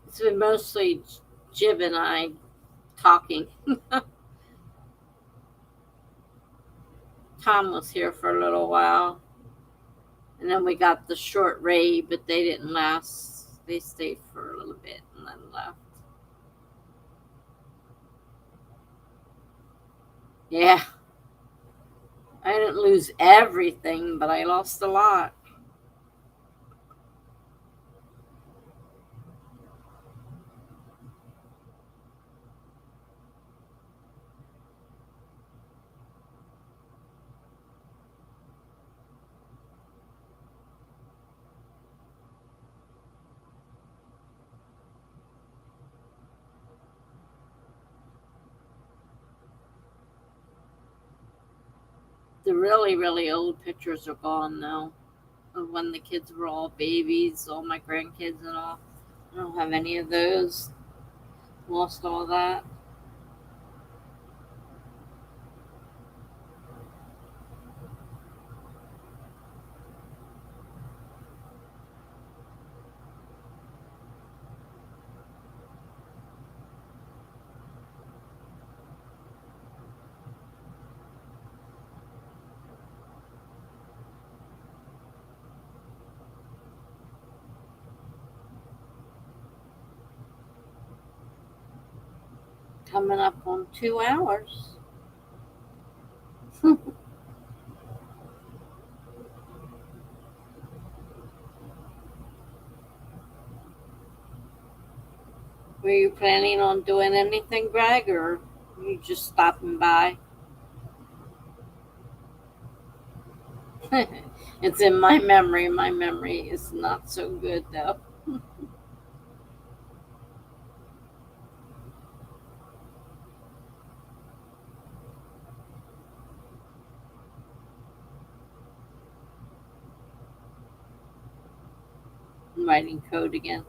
It's been mostly Jib and I talking. Tom was here for a little while. And then we got the short raid, but they didn't last. They stayed for a little bit and then left. Yeah. I didn't lose everything, but I lost a lot. The really, really old pictures are gone now. Of when the kids were all babies, all my grandkids and all. I don't have any of those. Lost all that. Coming up on 2 hours. Were you planning on doing anything, Greg, or you just stopping by? It's in my memory. My memory is not so good, though. I'm writing code again.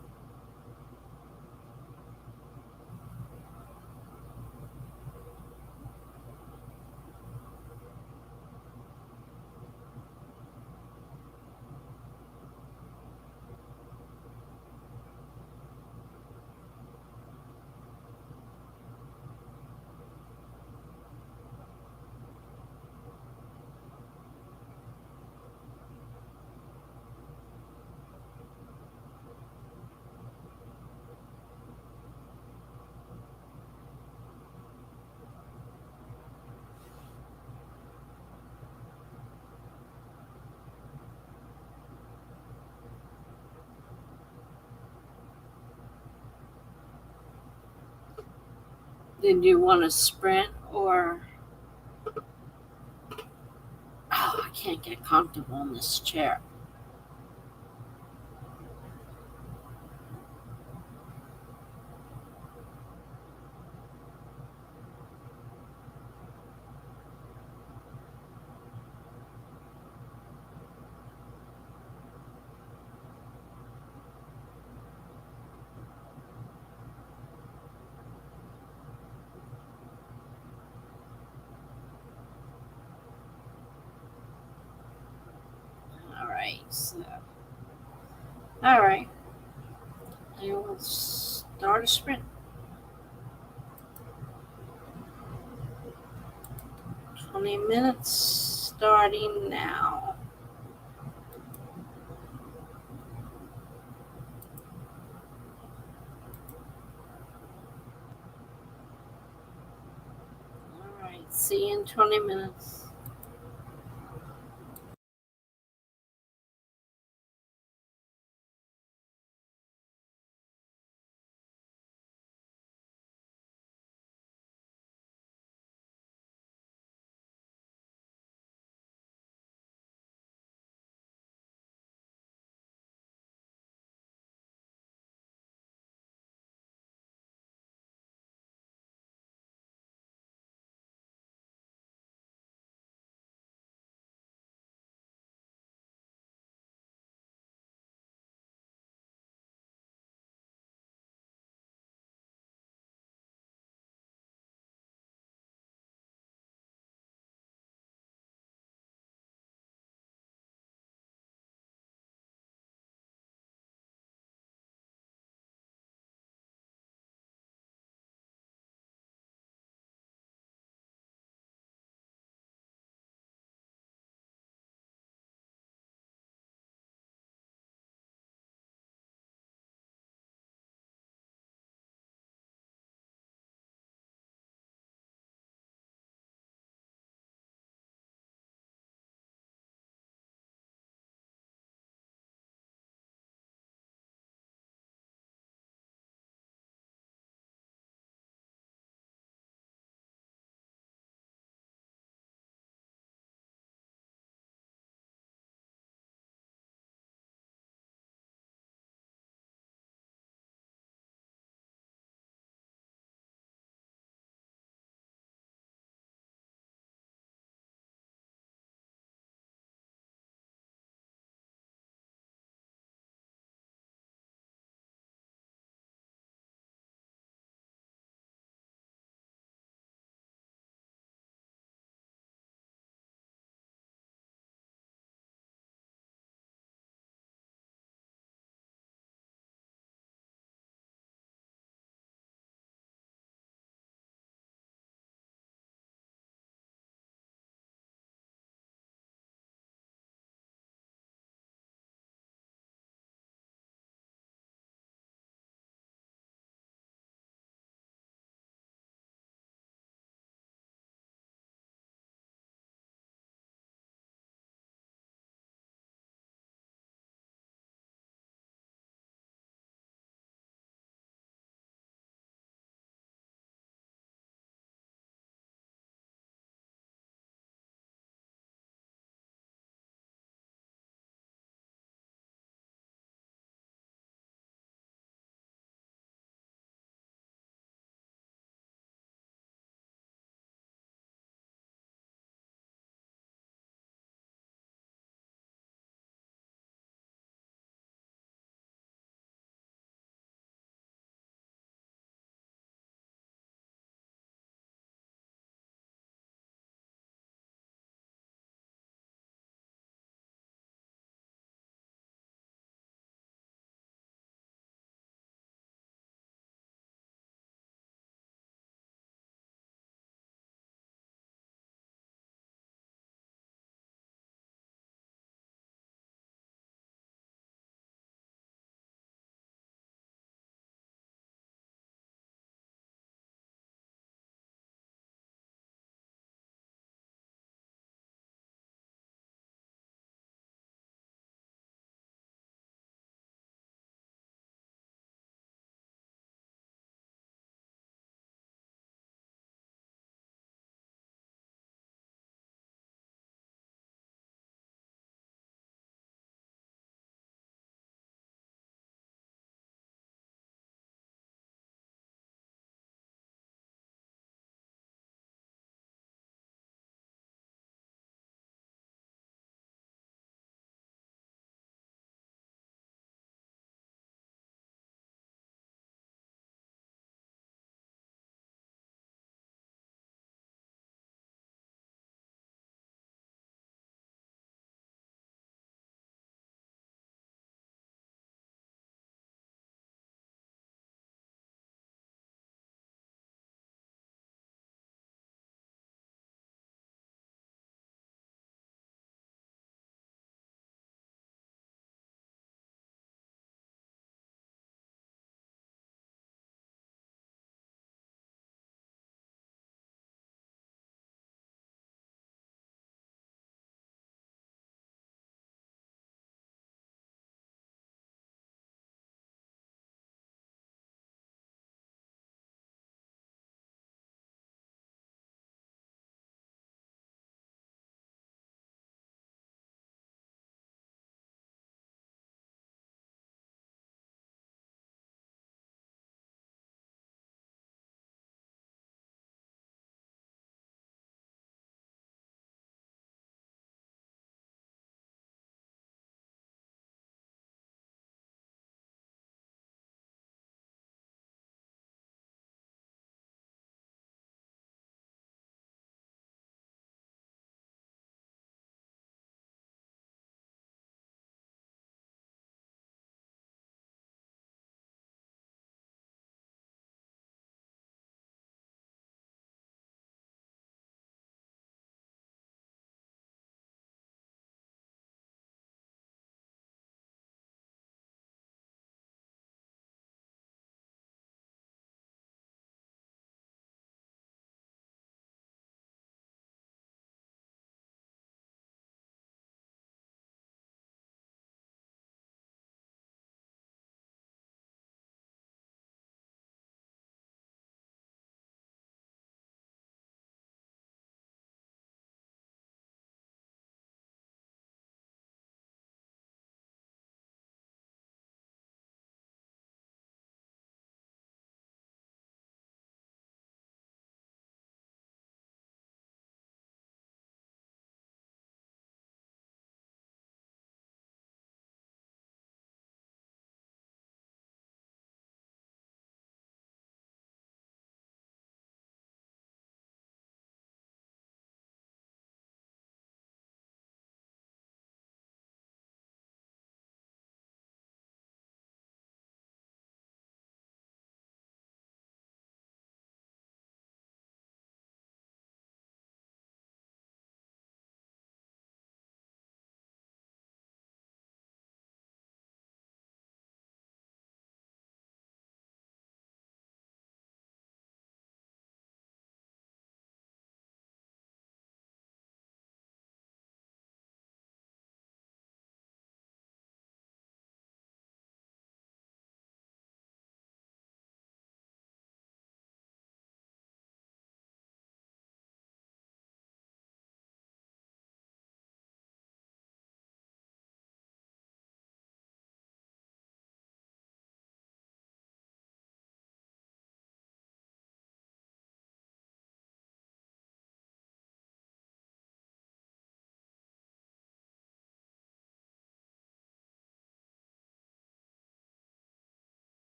Did you want to sprint or? Oh, I can't get comfortable in this chair. All right, so. All right. I will start a sprint. 20 minutes starting now. All right. See you in 20 minutes.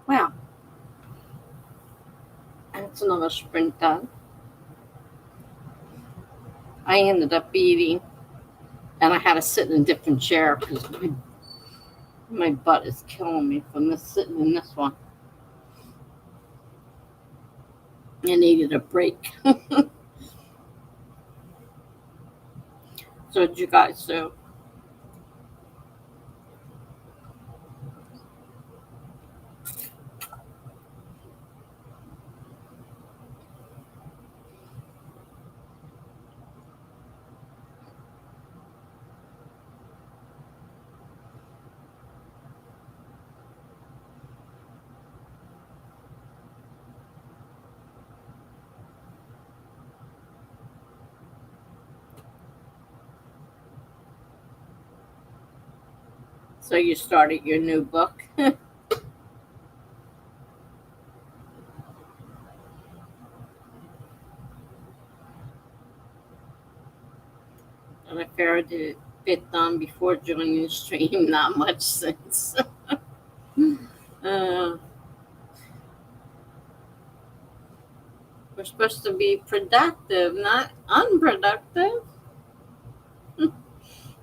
Well, that's another sprint done. I ended up eating, and I had to sit in a different chair because my butt is killing me from this sitting in this one. I needed a break. So did you guys do? So you started your new book? And I figured it bit done before joining the stream. Not much since. uh, we're supposed to be productive, not unproductive,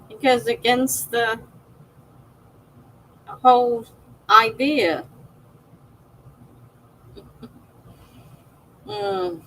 because against the whole idea. Mm.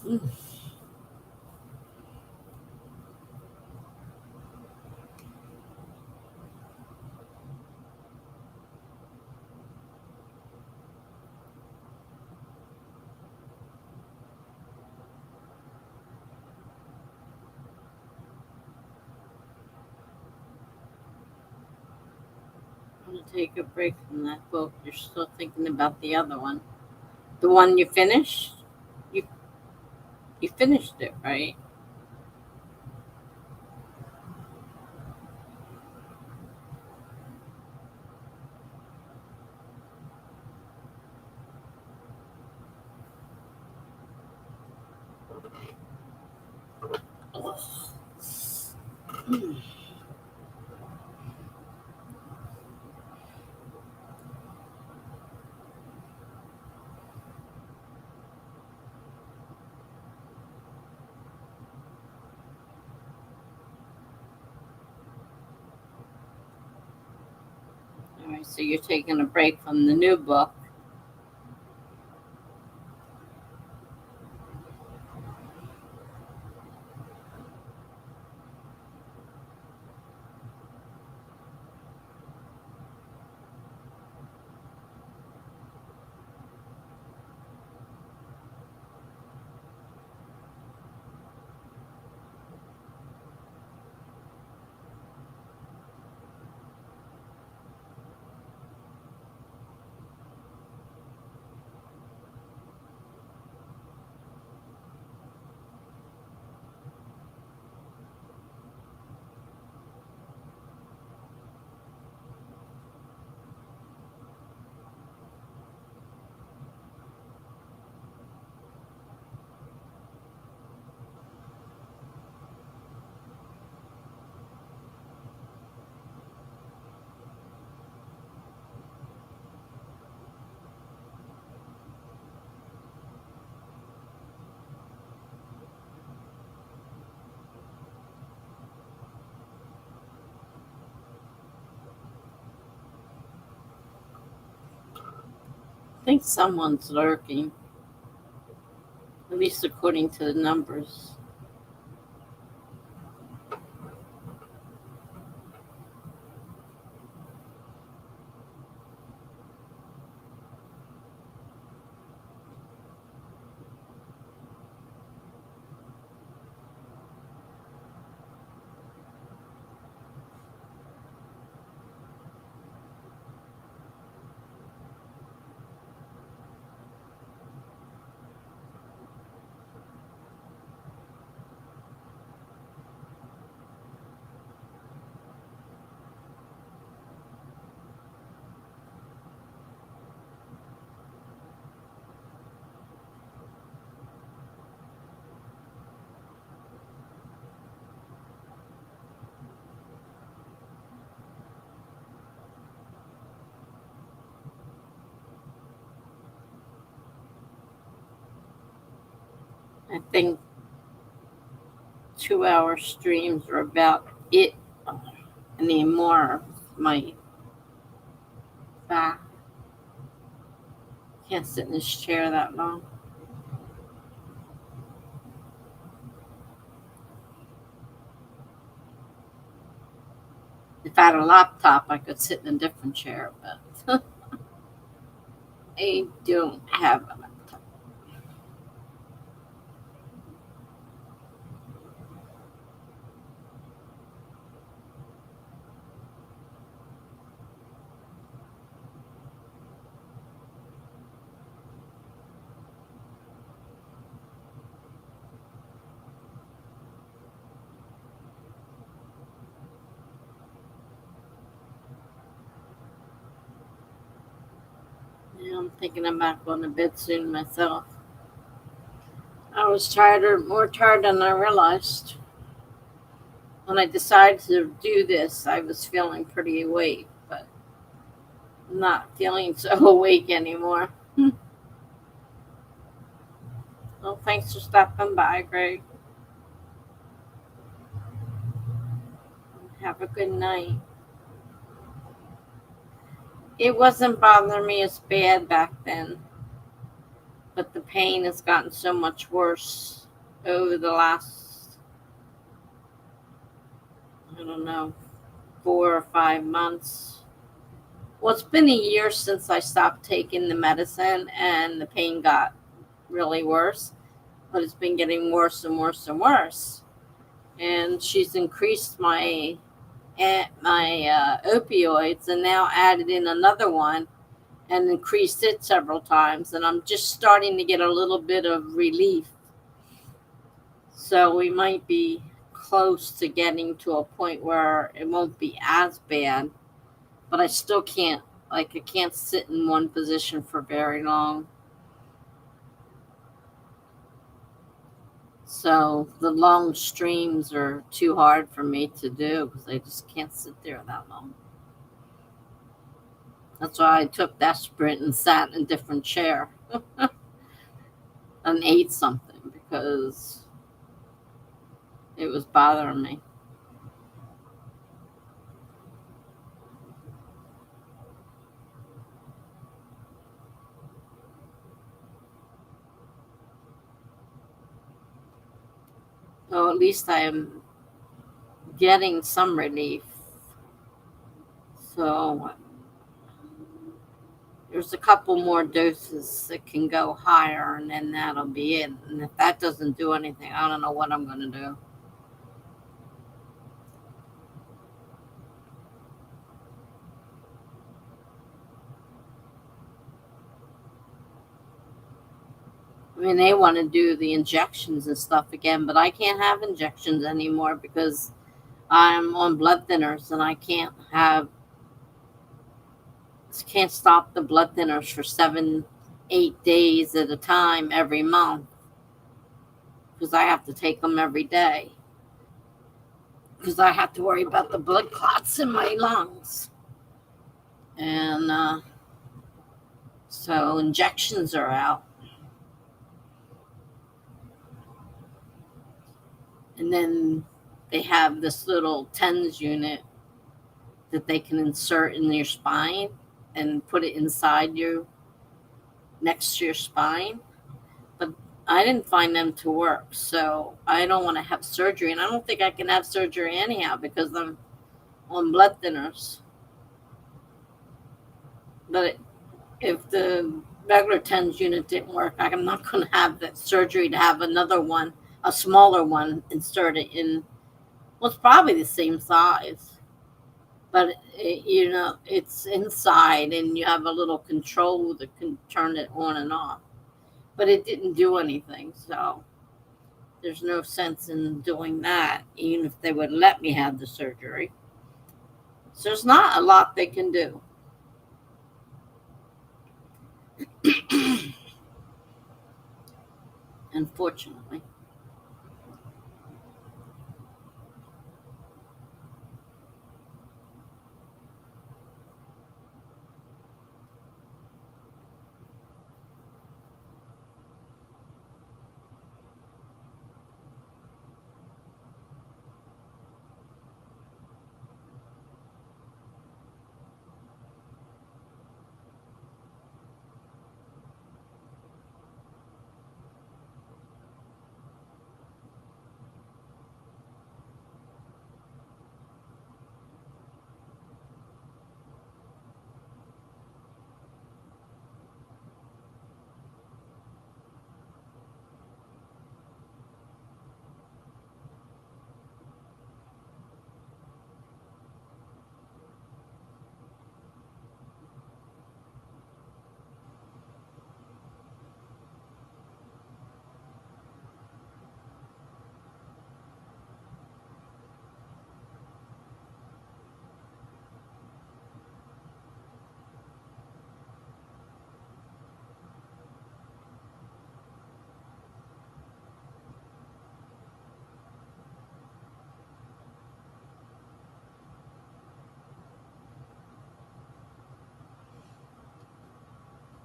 I'm gonna take a break from that book. You're still thinking about the other one, the one you finished. You you finished it, right? All right, so you're taking a break from the new book. think someone's lurking, at least according to the numbers. I think 2-hour streams are about it anymore. My back can't sit in this chair that long. If I had a laptop, I could sit in a different chair, but I don't have a laptop. Yeah, I'm thinking about going to bed soon myself. I was more tired than I realized. When I decided to do this, I was feeling pretty awake, but not feeling so awake anymore. Well, thanks for stopping by, Greg. Have a good night. It wasn't bothering me as bad back then, but the pain has gotten so much worse over the last, I don't know, 4 or 5 months. Well, it's been a year since I stopped taking the medicine and the pain got really worse, but it's been getting worse and worse and worse. And she's increased my opioids and now added in another one and increased it several times. And I'm just starting to get a little bit of relief. So we might be close to getting to a point where it won't be as bad, but I still can't, I can't sit in one position for very long. So the long streams are too hard for me to do because I just can't sit there that long. That's why I took that sprint and sat in a different chair and ate something because it was bothering me. So at least I am getting some relief. So there's a couple more doses that can go higher, and then that'll be it. And if that doesn't do anything, I don't know what I'm going to do. I mean, they want to do the injections and stuff again, but I can't have injections anymore because I'm on blood thinners and I can't stop the blood thinners for 7, 8 days at a time every month because I have to take them every day because I have to worry about the blood clots in my lungs. And so injections are out. And then they have this little TENS unit that they can insert in your spine and put it inside you next to your spine, but I didn't find them to work, so I don't want to have surgery, and I don't think I can have surgery anyhow because I'm on blood thinners. But if the regular TENS unit didn't work, I'm not going to have that surgery to have another one, a smaller one, inserted in. Well, it's probably the same size, but it's inside, and you have a little control that can turn it on and off. But it didn't do anything, so there's no sense in doing that, even if they would let me have the surgery. So there's not a lot they can do. Unfortunately.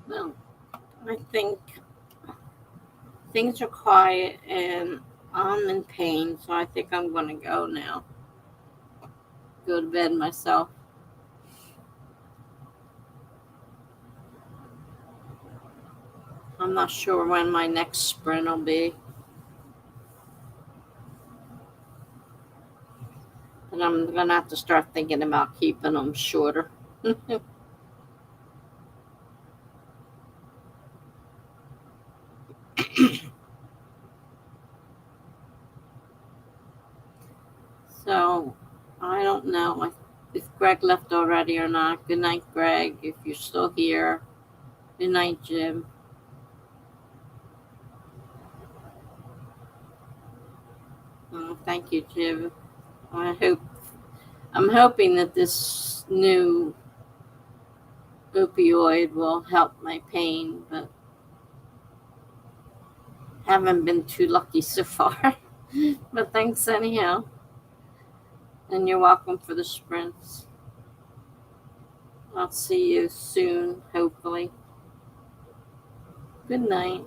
Well, I think things are quiet and I'm in pain, so I think I'm going to go now. Go to bed myself. I'm not sure when my next sprint will be, but I'm going to have to start thinking about keeping them shorter. So I don't know if Greg left already or not. Good night, Greg, if you're still here. Good night, Jim. Oh, thank you, Jim. I'm hoping that this new opioid will help my pain, but haven't been too lucky so far. But thanks anyhow. And you're welcome for the sprints. I'll see you soon, hopefully. Good night.